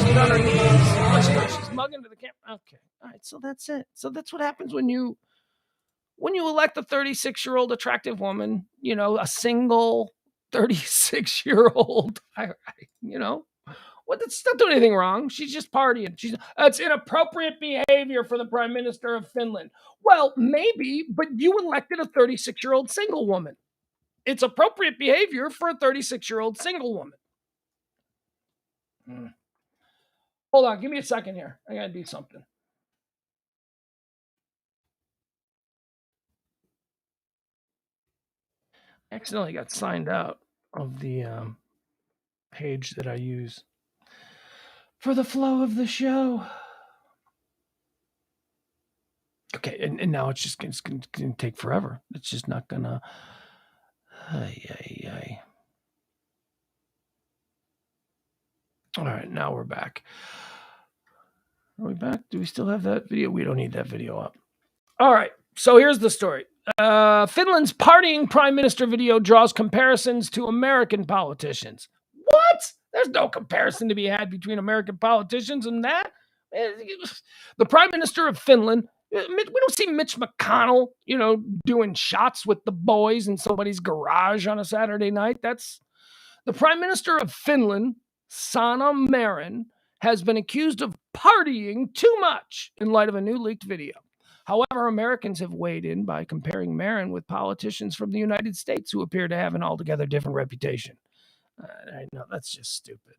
she's on her knees. She's mugging to the camera. Okay. All right. So that's it. So that's what happens when you when you elect a 36-year-old attractive woman, a single 36-year-old, well, that's not doing anything wrong. She's just partying. It's inappropriate behavior for the Prime Minister of Finland. Well, maybe, but you elected a 36-year-old single woman. It's appropriate behavior for a 36-year-old single woman. Hold on, give me a second here. I gotta do something. I accidentally got signed out of the page that I use for the flow of the show. Okay, and now it's just going to take forever. It's just not going to... All right, now we're back. Are we back? Do we still have that video? We don't need that video up. All right, so here's the story. Finland's partying prime minister video draws comparisons to American politicians. What? There's no comparison to be had between American politicians and that. The prime minister of Finland, we don't see Mitch McConnell, doing shots with the boys in somebody's garage on a Saturday night. That's the prime minister of Finland, Sanna Marin, has been accused of partying too much in light of a new leaked video. However, Americans have weighed in by comparing Marin with politicians from the United States who appear to have an altogether different reputation. I know, that's just stupid.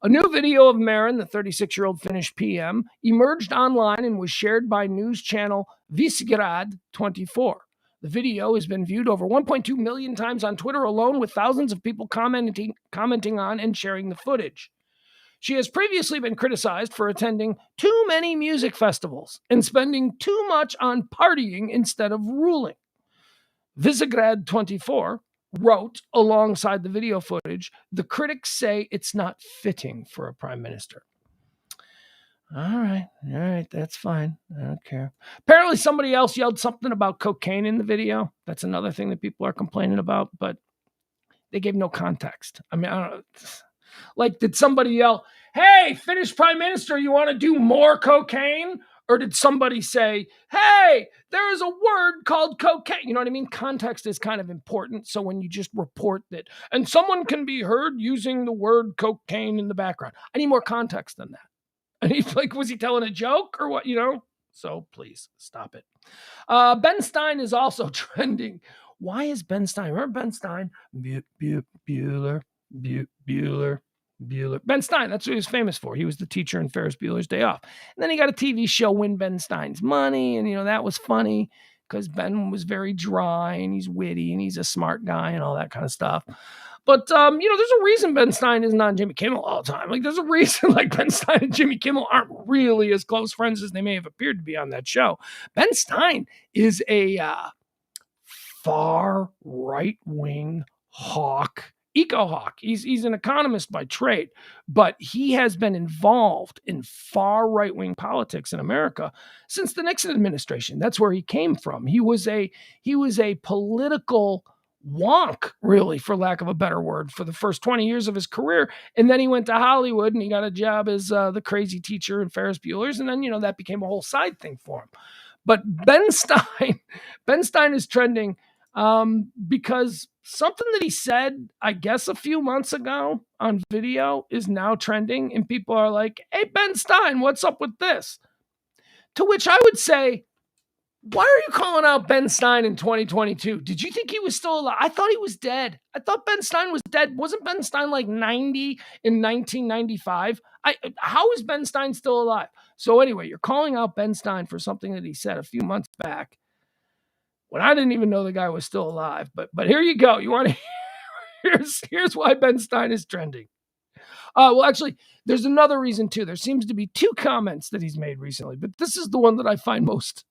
A new video of Marin, the 36-year-old Finnish PM, emerged online and was shared by news channel Visegrad 24. The video has been viewed over 1.2 million times on Twitter alone, with thousands of people commenting on and sharing the footage. She has previously been criticized for attending too many music festivals and spending too much on partying instead of ruling. Visegrad 24 wrote alongside the video footage, the critics say it's not fitting for a prime minister. All right, that's fine. I don't care. Apparently somebody else yelled something about cocaine in the video. That's another thing that people are complaining about, but they gave no context. I mean, I don't know. Like, did somebody yell, hey, Finnish prime minister, you want to do more cocaine? Or did somebody say, hey, there is a word called cocaine? You know what I mean? Context is kind of important. So when you just report that, and someone can be heard using the word cocaine in the background, I need more context than that. And he's like, was he telling a joke or what, So please stop it. Ben Stein is also trending. Why is Ben Stein? Remember Ben Stein? Bueller. Ben Stein, that's what he was famous for. He was the teacher in Ferris Bueller's Day Off. And then he got a TV show, Win Ben Stein's Money. And, that was funny because Ben was very dry and he's witty and he's a smart guy and all that kind of stuff. But, there's a reason Ben Stein isn't on Jimmy Kimmel all the time. Like, there's a reason, Ben Stein and Jimmy Kimmel aren't really as close friends as they may have appeared to be on that show. Ben Stein is a far right-wing hawk, eco-hawk. He's an economist by trade, but he has been involved in far right-wing politics in America since the Nixon administration. That's where he came from. He was a political wonk, really, for lack of a better word, for the first 20 years of his career. And then he went to Hollywood and he got a job as the crazy teacher in Ferris Bueller's. And then, that became a whole side thing for him. But Ben Stein is trending because something that he said, I guess, a few months ago on video is now trending. And people are like, hey, Ben Stein, what's up with this? To which I would say, why are you calling out Ben Stein in 2022? Did you think he was still alive? I thought he was dead. I thought Ben Stein was dead. Wasn't Ben Stein like 90 in 1995? How is Ben Stein still alive? So anyway, you're calling out Ben Stein for something that he said a few months back when I didn't even know the guy was still alive. But here you go. You want to here's why Ben Stein is trending. Well, actually, there's another reason too. There seems to be two comments that he's made recently, but this is the one that I find most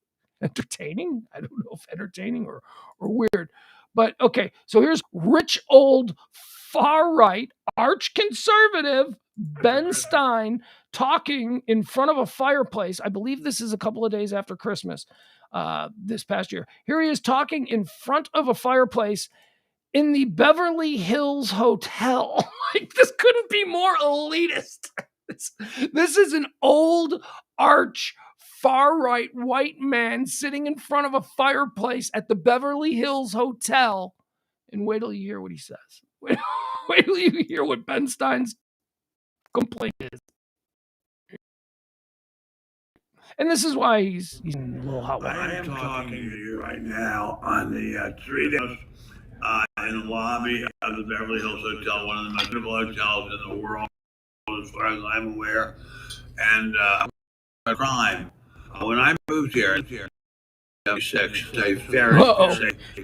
entertaining. I don't know if entertaining or weird, but okay. So here's rich old far right arch conservative Ben Stein talking in front of a fireplace. I believe this is a couple of days after Christmas this past year. Here he is talking in front of a fireplace in the Beverly Hills Hotel. Like, this couldn't be more elitist. This is an old arch far-right white man sitting in front of a fireplace at the Beverly Hills Hotel. And wait till you hear what he says. Wait till you hear what Ben Stein's complaint is. And this is why he's in a little hot water. I am talking to you right now on the street in the lobby of the Beverly Hills Hotel, one of the most beautiful hotels in the world, as far as I'm aware. And crime. When I moved here in 1976, a very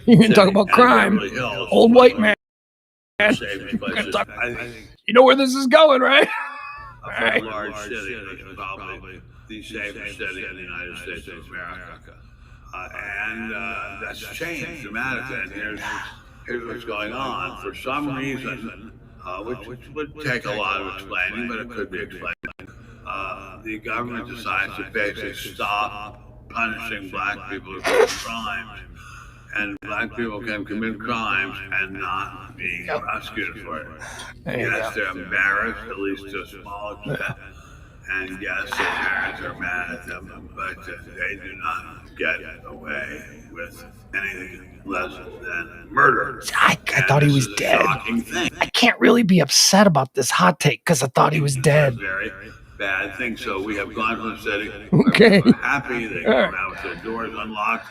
you can talk about crime. Old white man. You know where this is going, right? A large city is probably the safest city in the United States of America. And that's changed dramatically. And here's what's going on. For some reason, which would take a lot of explaining, but it could be explained, the government decides to basically stop punishing black people who commit crimes. And black people can commit crimes and not be prosecuted for it. Yes, they're embarrassed, at least to a small extent. And yes, their parents are mad at them, but they do not get away with anything less than murder. I thought he was dead. I can't really be upset about this hot take because I thought he was dead. Very bad thing. So we have gone from the city. Okay. We're happy. They come out with their doors unlocked.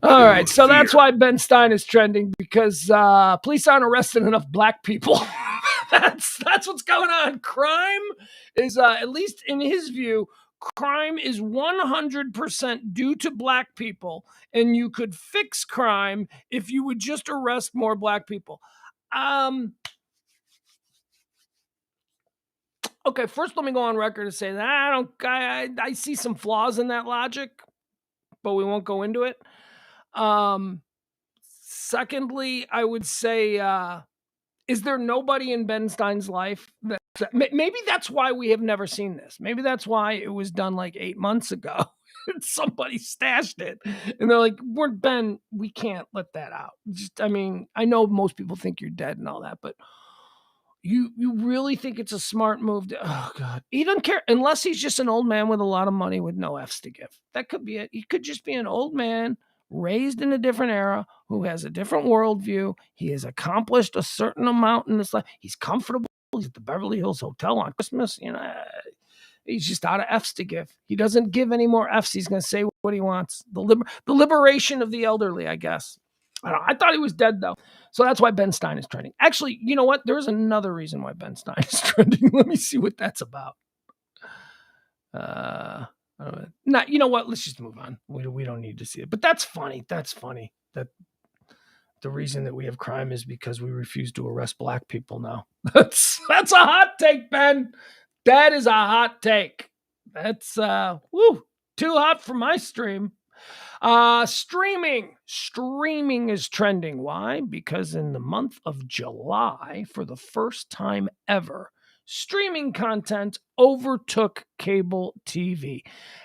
All right, so that's why Ben Stein is trending, because police aren't arresting enough black people. That's what's going on. Crime is, at least in his view, crime is 100% due to black people, and you could fix crime if you would just arrest more black people. Okay, first let me go on record and say that I see some flaws in that logic, but we won't go into it. Secondly, I would say, is there nobody in Ben Stein's life that maybe that's why we have never seen this. Maybe that's why it was done like 8 months ago. Somebody stashed it and they're like, Ben, we can't let that out. I know most people think you're dead and all that, but you really think it's a smart move oh God, he doesn't care unless he's just an old man with a lot of money with no F's to give. That could be it. He could just be an old man raised in a different era, who has a different worldview. He has accomplished a certain amount in his life. He's comfortable. He's at the Beverly Hills Hotel on Christmas. He's just out of F's to give. He doesn't give any more F's. He's going to say what he wants. The liberation of the elderly, I guess. I thought he was dead, though. So that's why Ben Stein is trending. Actually, you know what? There's another reason why Ben Stein is trending. Let me see what that's about. You know what? Let's just move on. We don't need to see it. But that's funny. That's funny. That the reason that we have crime is because we refuse to arrest black people now. That's a hot take, Ben. That is a hot take. That's too hot for my stream. Streaming is trending. Why? Because in the month of July, for the first time ever, streaming content overtook cable TV.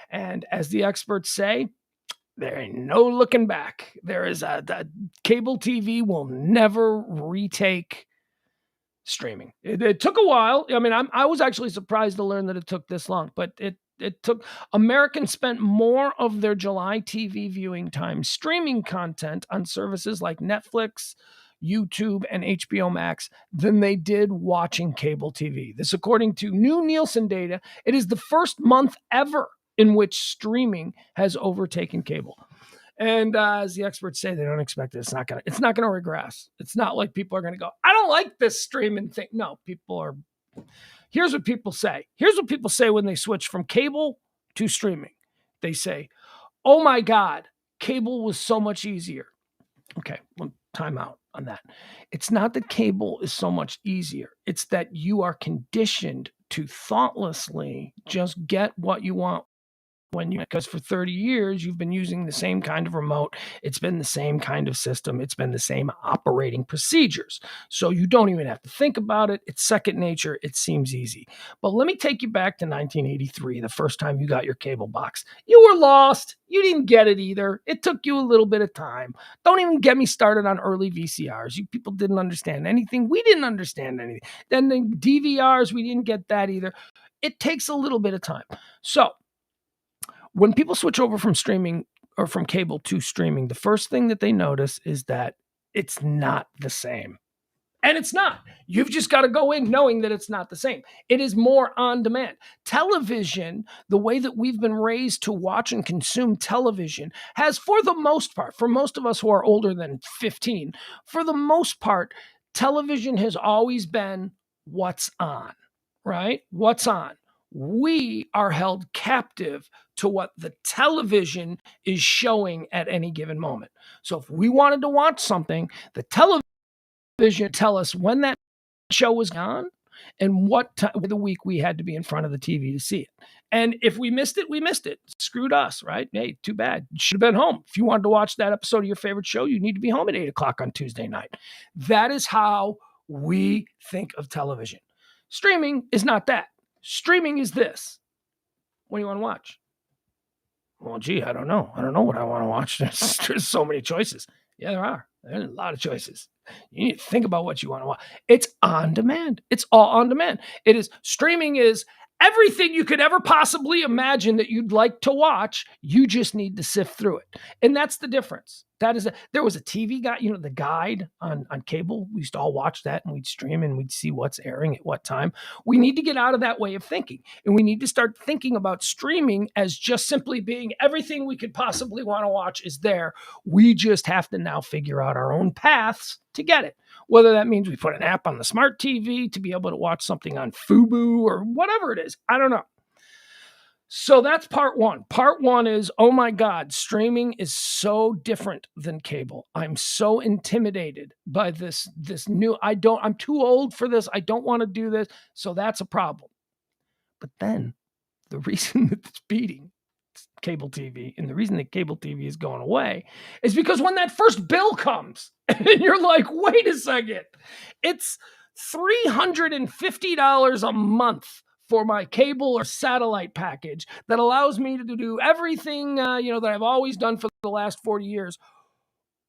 And as the experts say, there ain't no looking back. There is the cable TV will never retake streaming. It took a while. I was actually surprised to learn that it took this long, but it took. Americans spent more of their July TV viewing time streaming content on services like Netflix, YouTube, and HBO Max than they did watching cable TV. This, according to new Nielsen data, it is the first month ever in which streaming has overtaken cable. And as the experts say, they don't expect it. It's not gonna regress. It's not like people are gonna go, I don't like this streaming thing. No, here's what people say. Here's what people say when they switch from cable to streaming. They say, oh my God, cable was so much easier. Okay, well, time out on that. It's not that cable is so much easier. It's that you are conditioned to thoughtlessly just get what you want because for 30 years, you've been using the same kind of remote. It's been the same kind of system. It's been the same operating procedures. So you don't even have to think about it. It's second nature. It seems easy. But let me take you back to 1983, the first time you got your cable box. You were lost. You didn't get it either. It took you a little bit of time. Don't even get me started on early VCRs. You people didn't understand anything. We didn't understand anything. Then the DVRs, we didn't get that either. It takes a little bit of time. So When people switch over from streaming or from cable to streaming, the first thing that they notice is that it's not the same. And it's not. You've just got to go in knowing that it's not the same. It is more on demand. Television, the way that we've been raised to watch and consume television, has, for the most part, for most of us who are older than 15, for the most part, television has always been what's on, right? What's on. We are held captive to what the television is showing at any given moment. So if we wanted to watch something, the television tell us when that show was on and what time of the week we had to be in front of the TV to see it. And if we missed it, we missed it. Screwed us, right? Hey, too bad. You should have been home. If you wanted to watch that episode of your favorite show, you need to be home at 8 o'clock on Tuesday night. That is how we think of television. Streaming is not that. Streaming is this. What do you want to watch? Well, gee, I don't know. I don't know what I want to watch. There's so many choices. Yeah, there are. There's a lot of choices. You need to think about what you want to watch. It's on demand. It's all on demand. It is streaming is everything you could ever possibly imagine that you'd like to watch. You just need to sift through it. And that's the difference. There was a TV guide, the guide on cable. We used to all watch that and we'd stream and we'd see what's airing at what time. We need to get out of that way of thinking. And we need to start thinking about streaming as just simply being everything we could possibly want to watch is there. We just have to now figure out our own paths to get it. Whether that means we put an app on the smart TV to be able to watch something on Fubo or whatever it is. I don't know. So that's part one. Part one is, oh my God, streaming is so different than cable. I'm so intimidated by this new, I'm too old for this. I don't want to do this. So that's a problem. But then the reason that it's beating cable TV and the reason that cable TV is going away is because when that first bill comes and you're like, wait a second, it's $350 a month for my cable or satellite package that allows me to do everything, that I've always done for the last 40 years.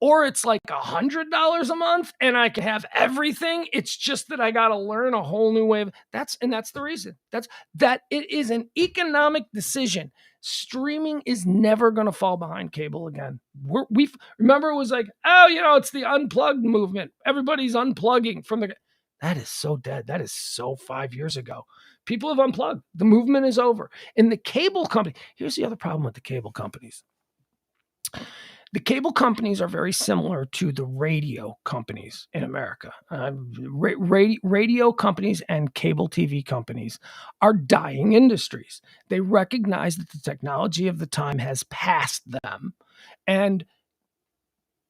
Or it's like $100 a month and I can have everything. It's just that I got to learn a whole new way of that's the reason. That it is an economic decision. Streaming is never going to fall behind cable again. Remember it was like, it's the unplugged movement. Everybody's unplugging from that is so dead. That is so 5 years ago. People have unplugged. The movement is over. And the cable company, here's the other problem with the cable companies. The cable companies are very similar to the radio companies in America. Radio companies and cable TV companies are dying industries. They recognize that the technology of the time has passed them, and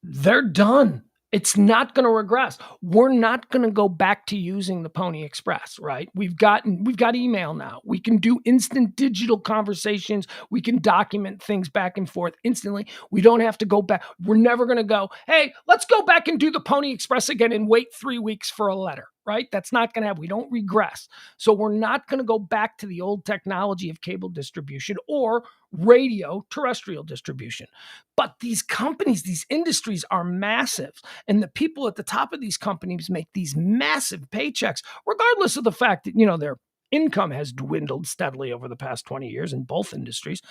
they're done. It's not going to regress. We're not going to go back to using the Pony Express, right? We've got email now. We can do instant digital conversations. We can document things back and forth instantly. We don't have to go back. We're never going to go, hey, let's go back and do the Pony Express again and wait 3 weeks for a letter, right? That's not going to happen. We don't regress. So we're not going to go back to the old technology of cable distribution or radio terrestrial distribution. But these companies, these industries are massive. And the people at the top of these companies make these massive paychecks, regardless of the fact that, their income has dwindled steadily over the past 20 years in both industries.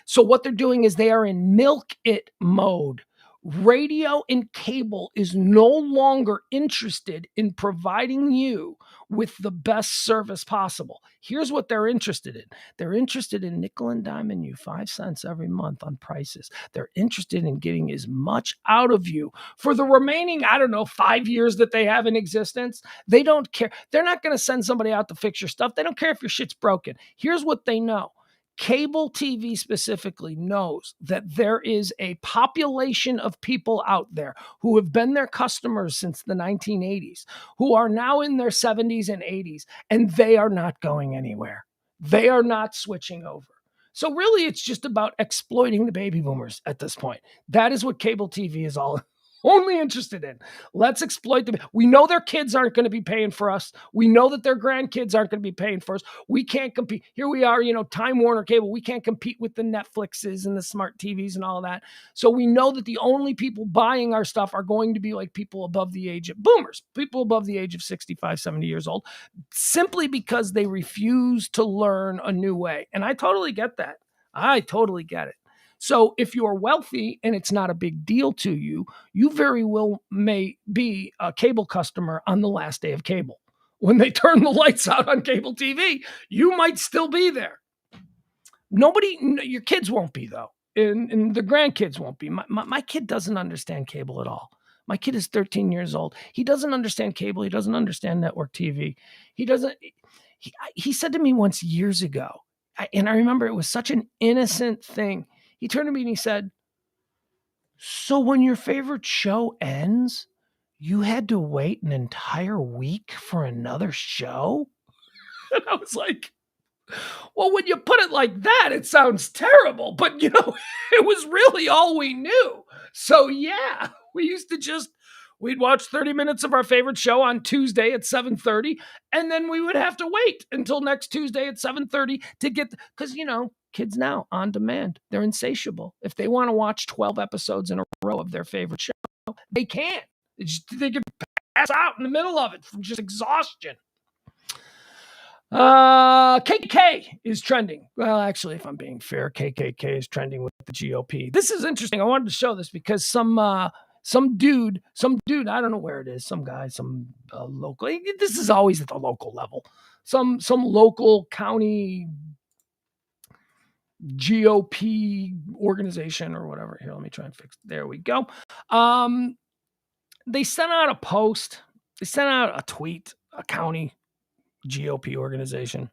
So what they're doing is they are in milk it mode. Radio and cable is no longer interested in providing you with the best service possible. Here's what they're interested in. They're interested in nickel and diming you 5 cents every month on prices. They're interested in getting as much out of you for the remaining, 5 years that they have in existence. They don't care. They're not going to send somebody out to fix your stuff. They don't care if your shit's broken. Here's what they know. Cable TV specifically knows that there is a population of people out there who have been their customers since the 1980s, who are now in their 70s and 80s, and they are not going anywhere. They are not switching over. So really, it's just about exploiting the baby boomers at this point. That is what cable TV is all only interested in. Let's exploit them. We know their kids aren't going to be paying for us. We know that their grandkids aren't going to be paying for us. We can't compete. Here we are, Time Warner Cable. We can't compete with the Netflixes and the smart TVs and all that. So we know that the only people buying our stuff are going to be like people above the age of boomers, people above the age of 65, 70 years old, simply because they refuse to learn a new way. And I totally get that. I totally get it. So if you're wealthy and it's not a big deal to you, you very well may be a cable customer on the last day of cable. When they turn the lights out on cable TV, you might still be there. Your kids won't be, though. And the grandkids won't be. My kid doesn't understand cable at all. My kid is 13 years old. He doesn't understand cable. He doesn't understand network TV. He said to me once years ago, and I remember it was such an innocent thing. He turned to me and he said, "So when your favorite show ends, you had to wait an entire week for another show?" And I was like, well, when you put it like that, it sounds terrible, but it was really all we knew. So yeah, we'd watch 30 minutes of our favorite show on Tuesday at 7:30, and then we would have to wait until next Tuesday at 7:30 to get, because kids now on demand, they're insatiable. If they want to watch 12 episodes in a row of their favorite show, they can. They can pass out in the middle of it from just exhaustion. KKK is trending. Well, actually, if I'm being fair, KKK is trending with the GOP. This is interesting. I wanted to show this because some dude, I don't know where it is, some guy, some local. This is always at the local level. Some local county GOP organization or whatever. Here, let me try and fix it. There we go. They sent out a post. They sent out a tweet, a county GOP organization.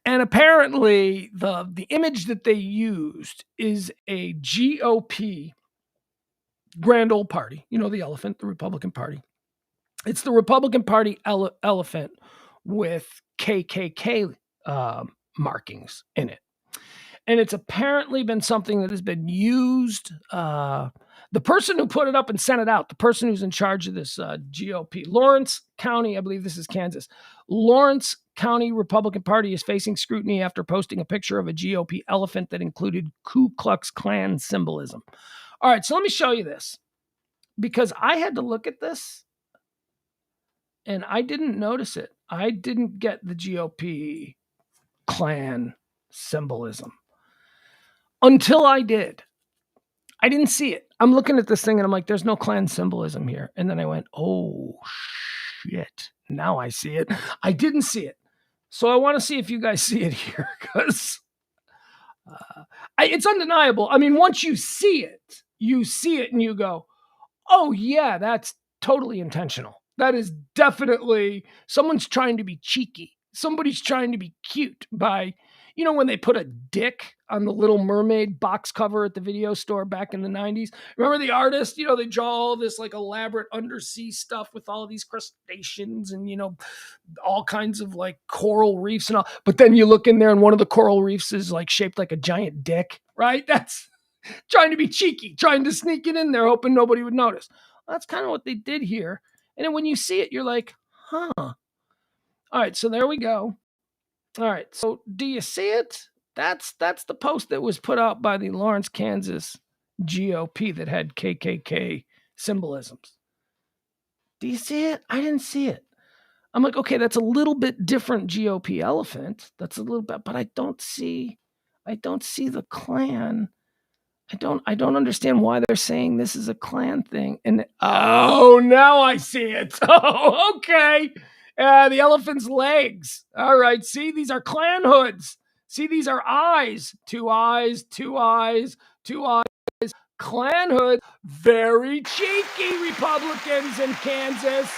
And apparently the image that they used is a GOP grand old party. The elephant, the Republican Party. It's the Republican Party elephant with KKK markings in it. And it's apparently been something that has been used. The person who put it up and sent it out, the person who's in charge of this GOP, Lawrence County, I believe this is Kansas, Lawrence County Republican Party is facing scrutiny after posting a picture of a GOP elephant that included Ku Klux Klan symbolism. All right, so let me show you this, because I had to look at this and I didn't notice it. I didn't get the GOP Klan symbolism until I did. I didn't see it. I'm looking at this thing and I'm like, there's no Klan symbolism here. And then I went, oh shit. Now I see it. I didn't see it. So I want to see if you guys see it here, because it's undeniable. I mean, once you see it and you go, oh yeah, that's totally intentional. That is definitely, someone's trying to be cheeky. Somebody's trying to be cute by, when they put a dick on the Little Mermaid box cover at the video store back in the 90s. Remember the artist? They draw all this like elaborate undersea stuff with all these crustaceans and, all kinds of like coral reefs and all. But then you look in there and one of the coral reefs is like shaped like a giant dick, right? That's trying to be cheeky, trying to sneak it in there, hoping nobody would notice. Well, that's kind of what they did here. And then when you see it, you're like, huh. All right, so there we go. All right, so do you see it? That's the post that was put out by the Lawrence, Kansas GOP that had KKK symbolisms. Do you see it? I didn't see it. I'm like, okay, that's a little bit different GOP elephant. That's a little bit, but I don't see the Klan. I don't understand why they're saying this is a Klan thing. And now I see it. Oh, okay. The elephant's legs. All right. See, these are Klan hoods. See, these are eyes. Two eyes. Klan hood. Very cheeky, Republicans in Kansas.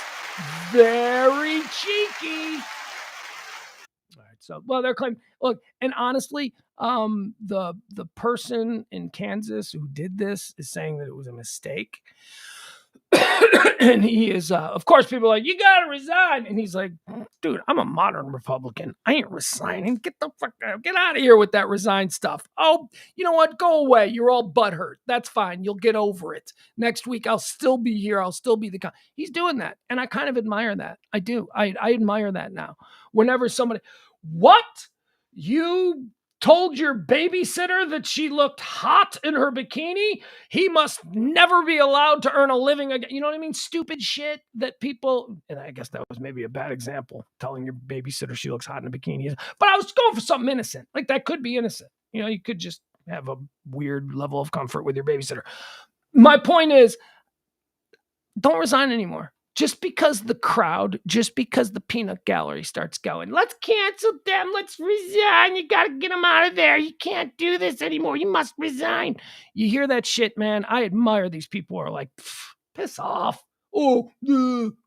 Very cheeky. All right. So, well, they're claiming, look, and honestly, the person in Kansas who did this is saying that it was a mistake. And he is, of course, people are like, you got to resign. And he's like, dude, I'm a modern Republican. I ain't resigning. Get the fuck out. Get out of here with that resign stuff. Oh, you know what? Go away. You're all butthurt. That's fine. You'll get over it. Next week, I'll still be here. I'll still be he's doing that. And I kind of admire that. I do. I admire that now. Whenever somebody, what? You told your babysitter that she looked hot in her bikini, he must never be allowed to earn a living again. You know what I mean? Stupid shit that people, and I guess that was maybe a bad example, telling your babysitter she looks hot in a bikini. But I was going for something innocent. Like, that could be innocent. You know, you could just have a weird level of comfort with your babysitter. My point is, don't resign anymore. Just because the crowd, just because the peanut gallery starts going, let's cancel them, let's resign, you gotta get them out of there, you can't do this anymore, you must resign. You hear that shit, man? I admire these people who are like, piss off. Oh,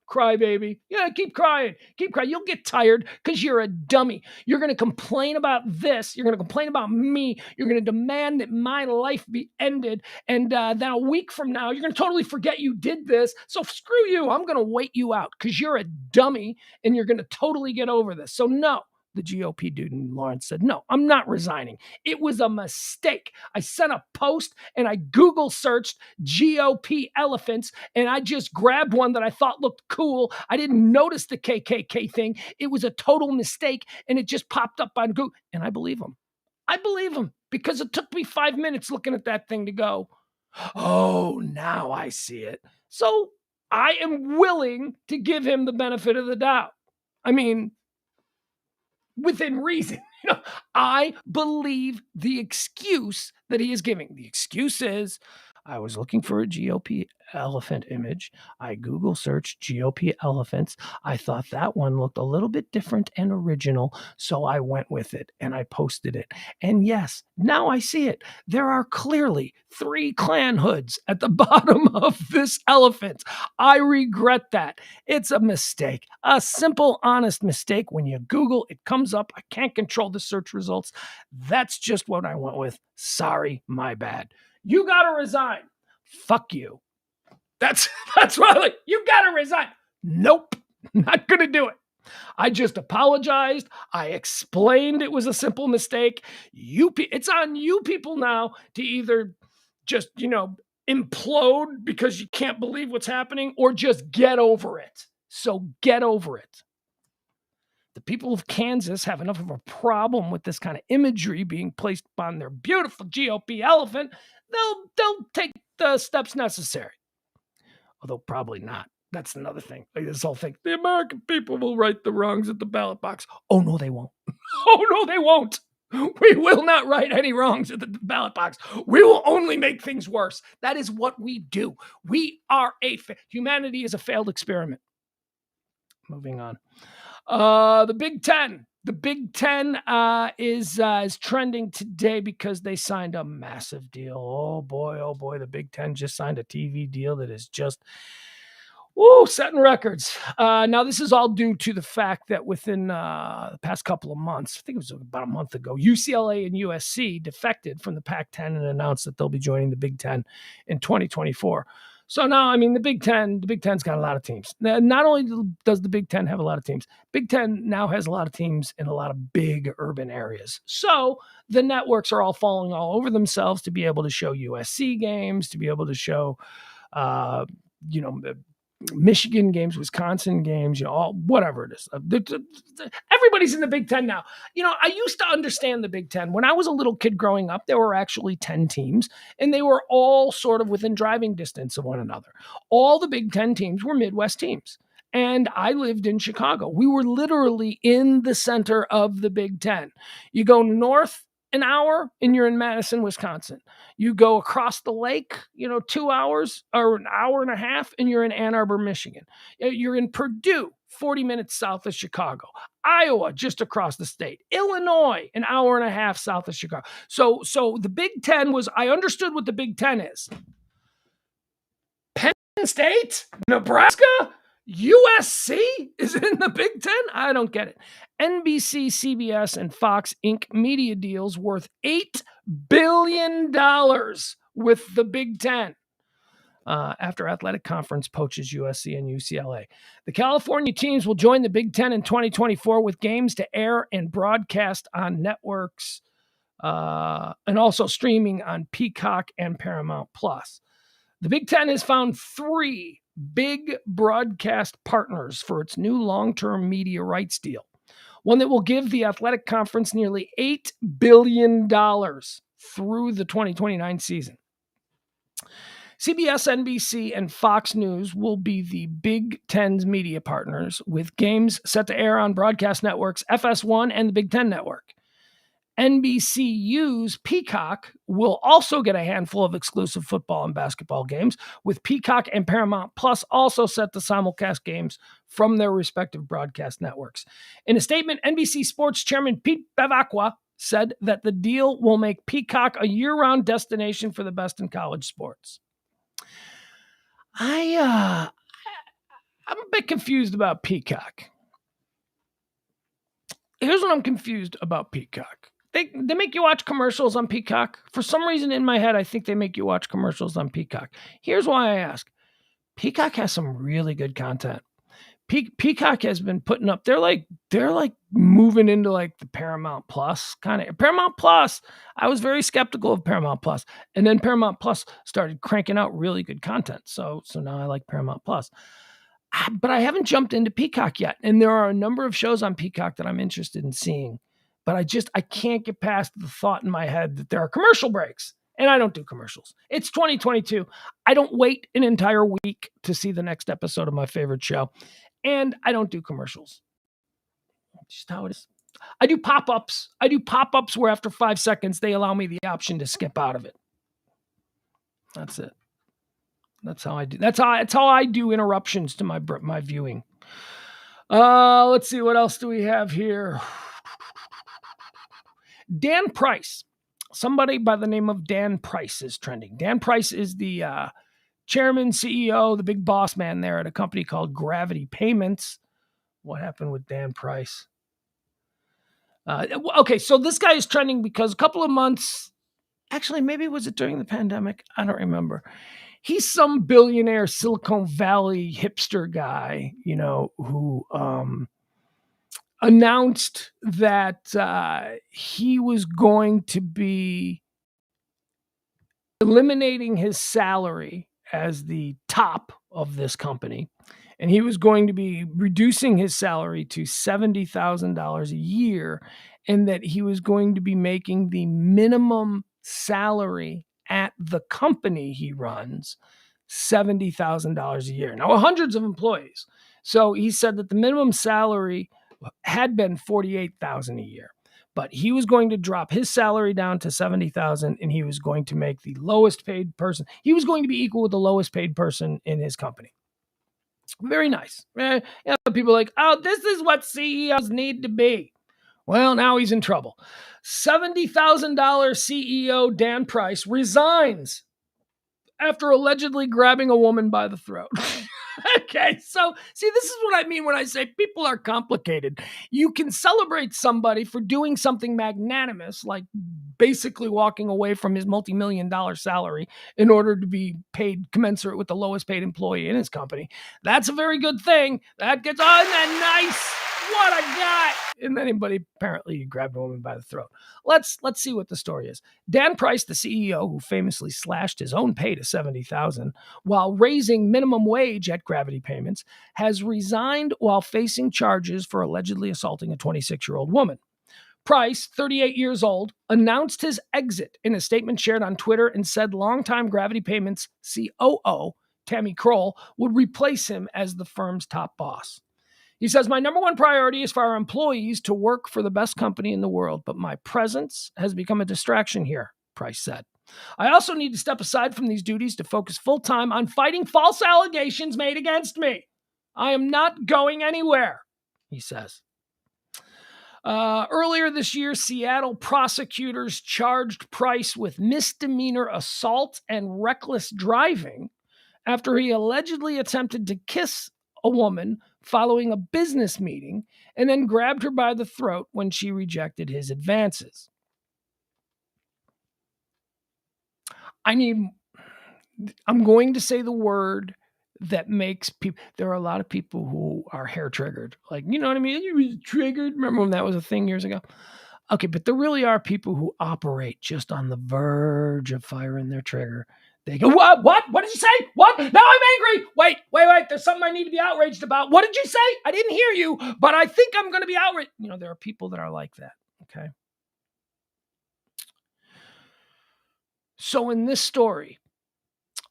crybaby. Yeah, keep crying. Keep crying. You'll get tired because you're a dummy. You're going to complain about this. You're going to complain about me. You're going to demand that my life be ended. And then a week from now, you're going to totally forget you did this. So screw you. I'm going to wait you out because you're a dummy and you're going to totally get over this. So no. The GOP dude in Lawrence said, no, I'm not resigning. It was a mistake. I sent a post and I Google searched GOP elephants and I just grabbed one that I thought looked cool. I didn't notice the KKK thing. It was a total mistake and it just popped up on Google. And I believe him. I believe him because it took me 5 minutes looking at that thing to go, oh, now I see it. So I am willing to give him the benefit of the doubt. I mean, within reason. You know, I believe the excuse that he is giving. The excuse is, I was looking for a GOP elephant image. I Google searched GOP elephants. I thought that one looked a little bit different and original, so I went with it and I posted it. And yes, now I see it. There are clearly 3 Klan hoods at the bottom of this elephant. I regret that. It's a mistake, a simple, honest mistake. When you Google, it comes up. I can't control the search results. That's just what I went with. Sorry, my bad. You gotta resign. Fuck you. That's what I like. You gotta resign. Nope, not gonna do it. I just apologized. I explained it was a simple mistake. It's on you people now to either just, implode because you can't believe what's happening, or just get over it. So get over it. The people of Kansas have enough of a problem with this kind of imagery being placed on their beautiful GOP elephant. They'll take the steps necessary. Although probably not. That's another thing. Like this whole thing. The American people will right the wrongs at the ballot box. Oh, no, they won't. Oh, no, they won't. We will not right any wrongs at the ballot box. We will only make things worse. That is what we do. We are humanity is a failed experiment. Moving on. The Big Ten. The Big Ten is trending today because they signed a massive deal. Oh boy, the Big Ten just signed a TV deal that is just setting records. Now, this is all due to the fact that within the past couple of months, I think it was about a month ago, UCLA and USC defected from the Pac-10 and announced that they'll be joining the Big Ten in 2024. So now, the Big Ten's got a lot of teams. Not only does the Big Ten have a lot of teams, Big Ten now has a lot of teams in a lot of big urban areas. So the networks are all falling all over themselves to be able to show USC games, to be able to show, Michigan games, Wisconsin games, all whatever it is. Everybody's in the Big Ten now. I used to understand the Big Ten. When I was a little kid growing up, there were actually 10 teams, and they were all sort of within driving distance of one another. All the Big Ten teams were Midwest teams. And I lived in Chicago. We were literally in the center of the Big Ten. You go north an hour and you're in Madison, Wisconsin. You go across the lake, 2 hours or an hour and a half, and you're in Ann Arbor, Michigan. You're in Purdue, 40 minutes south of Chicago. Iowa, just across the state. Illinois, an hour and a half south of Chicago. So the Big Ten I understood what the Big Ten is. Penn State, Nebraska, USC is in the Big Ten? I don't get it. NBC, CBS, and Fox Inc. media deals worth $8 billion with the Big Ten after Athletic Conference poaches USC and UCLA. The California teams will join the Big Ten in 2024 with games to air and broadcast on networks and also streaming on Peacock and Paramount+. The Big Ten has found 3 big broadcast partners for its new long-term media rights deal. one that will give the athletic conference nearly $8 billion through the 2029 season. CBS, NBC, and Fox News will be the Big Ten's media partners, with games set to air on broadcast networks FS1 and the Big Ten Network. NBCU's Peacock will also get a handful of exclusive football and basketball games, with Peacock and Paramount Plus also set to simulcast games from their respective broadcast networks. In a statement, NBC Sports Chairman Pete Bevacqua said that the deal will make Peacock a year-round destination for the best in college sports. I'm a bit confused about Peacock. Here's what I'm confused about Peacock. They make you watch commercials on Peacock. For some reason in my head, I think they make you watch commercials on Peacock. Here's why I ask. Peacock has some really good content. Peacock has been putting up, they're like moving into like the Paramount Plus kind of. Paramount Plus, I was very skeptical of Paramount Plus. And then Paramount Plus started cranking out really good content. So now I like Paramount Plus. But I haven't jumped into Peacock yet. And there are a number of shows on Peacock that I'm interested in seeing. But I can't get past the thought in my head that there are commercial breaks. And I don't do commercials. It's 2022. I don't wait an entire week to see the next episode of my favorite show. And I don't do commercials. Just how it is. I do pop-ups. Where after 5 seconds, they allow me the option to skip out of it. That's it. That's how I do. That's how I do interruptions to my viewing. Let's see. What else do we have here? Dan Price. Somebody by the name of Dan Price is trending. Dan Price is the chairman, CEO, the big boss man there at a company called Gravity Payments. What happened with Dan Price? Okay, so this guy is trending because a couple of months, actually, maybe was it during the pandemic? I don't remember. He's some billionaire Silicon Valley hipster guy, who announced that he was going to be eliminating his salary as the top of this company. And he was going to be reducing his salary to $70,000 a year, and that he was going to be making the minimum salary at the company he runs $70,000 a year. Now, hundreds of employees. So he said that the minimum salary had been $48,000 a year, but he was going to drop his salary down to $70,000, and he was going to make the lowest paid person. He was going to be equal with the lowest paid person in his company. Very nice. People are like, oh, this is what CEOs need to be. Well, now he's in trouble. $70,000 CEO Dan Price resigns after allegedly grabbing a woman by the throat. Okay, so see, this is what I mean when I say people are complicated. You can celebrate somebody for doing something magnanimous, like basically walking away from his multi-million-dollar salary in order to be paid commensurate with the lowest paid employee in his company. That's a very good thing. That gets on that nice. What I got. And then anybody apparently grabbed a woman by the throat. Let's see what the story is. Dan Price, the CEO who famously slashed his own pay to $70,000 while raising minimum wage at Gravity Payments, has resigned while facing charges for allegedly assaulting a 26-year-old woman. Price, 38 years old, announced his exit in a statement shared on Twitter and said longtime Gravity Payments COO Tammy Kroll would replace him as the firm's top boss. He says, my number one priority is for our employees to work for the best company in the world, but my presence has become a distraction here, Price said. I also need to step aside from these duties to focus full-time on fighting false allegations made against me. I am not going anywhere, he says. Earlier this year, Seattle prosecutors charged Price with misdemeanor assault and reckless driving after he allegedly attempted to kiss a woman following a business meeting and then grabbed her by the throat when she rejected his advances. I'm going to say the word that makes people, there are a lot of people who are hair triggered. Like, you know what I mean? You was triggered. Remember when that was a thing years ago? Okay, but there really are people who operate just on the verge of firing their trigger. They go, what? What did you say? What? Now I'm angry. Wait. There's something I need to be outraged about. What did you say? I didn't hear you, but I think I'm going to be outraged. There are people that are like that. Okay. So in this story,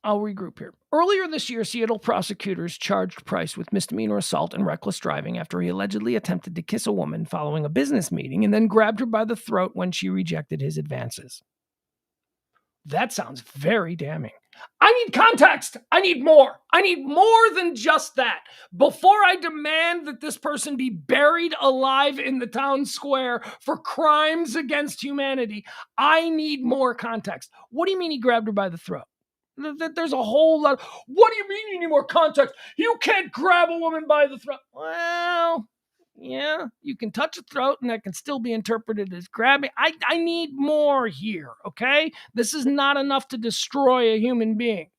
I'll regroup here. Earlier this year, Seattle prosecutors charged Price with misdemeanor assault and reckless driving after he allegedly attempted to kiss a woman following a business meeting and then grabbed her by the throat when she rejected his advances. That sounds very damning. I need context. I need more. I need more than just that. Before I demand that this person be buried alive in the town square for crimes against humanity, I need more context. What do you mean he grabbed her by the throat? There's a whole lot. What do you mean you need more context? You can't grab a woman by the throat. Well, yeah, you can touch a throat and that can still be interpreted as grabbing. I need more here, okay? This is not enough to destroy a human being.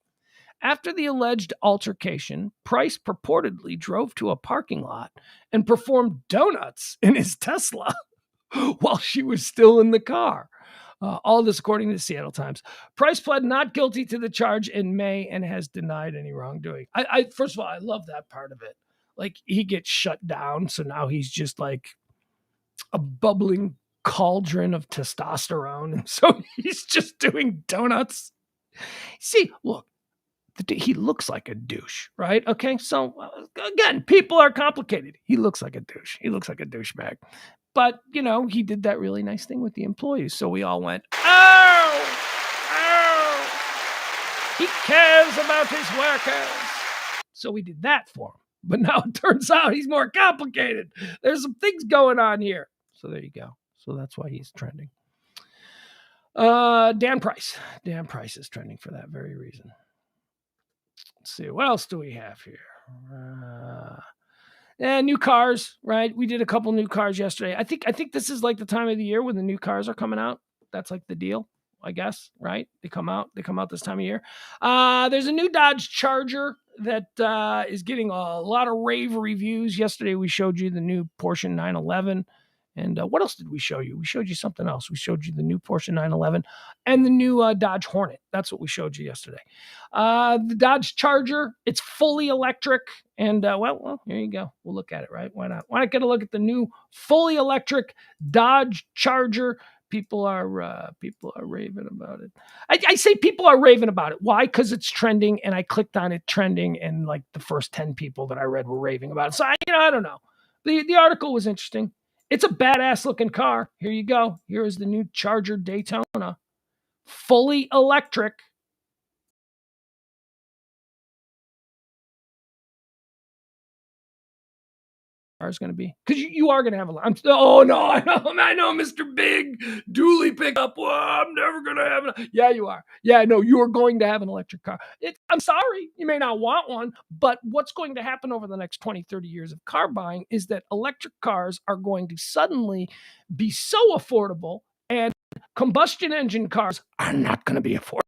After the alleged altercation, Price purportedly drove to a parking lot and performed donuts in his Tesla while she was still in the car. All this according to the Seattle Times. Price pled not guilty to the charge in May and has denied any wrongdoing. First of all, I love that part of it. Like, he gets shut down, so now he's just like a bubbling cauldron of testosterone, and so he's just doing donuts. See, look, he looks like a douche, right? Okay, so again, people are complicated. He looks like a douche. He looks like a douchebag. But, he did that really nice thing with the employees. So we all went, oh, he cares about his workers. So we did that for him. But now it turns out he's more complicated. There's some things going on here. So there you go. So that's why he's trending. Dan Price. Dan Price is trending for that very reason. Let's see. What else do we have here? New cars, right? We did a couple new cars yesterday. I think this is like the time of the year when the new cars are coming out. That's like the deal, I guess, right? They come out this time of year. There's a new Dodge Charger that is getting a lot of rave reviews. Yesterday, we showed you the new Porsche 911. And what else did we show you? We showed you something else. We showed you the new Porsche 911 and the new Dodge Hornet. That's what we showed you yesterday. The Dodge Charger, it's fully electric. And, well, here you go. We'll look at it, right? Why not? Why not get a look at the new fully electric Dodge Charger? People are raving about it. I say people are raving about it. Why? Because it's trending, and I clicked on it trending, and like the first 10 people that I read were raving about it. So, I don't know. The article was interesting. It's a badass looking car. Here you go. Here is the new Charger Daytona. Fully electric. Is going to be, because you are going to have a lot. Oh no, I know, Mr. Big Dooley pickup. Well, I'm never going to have it. Yeah, you are. Yeah, no, you are going to have an electric car. I'm sorry, you may not want one, but what's going to happen over the next 20, 30 years of car buying is that electric cars are going to suddenly be so affordable, and combustion engine cars are not going to be affordable.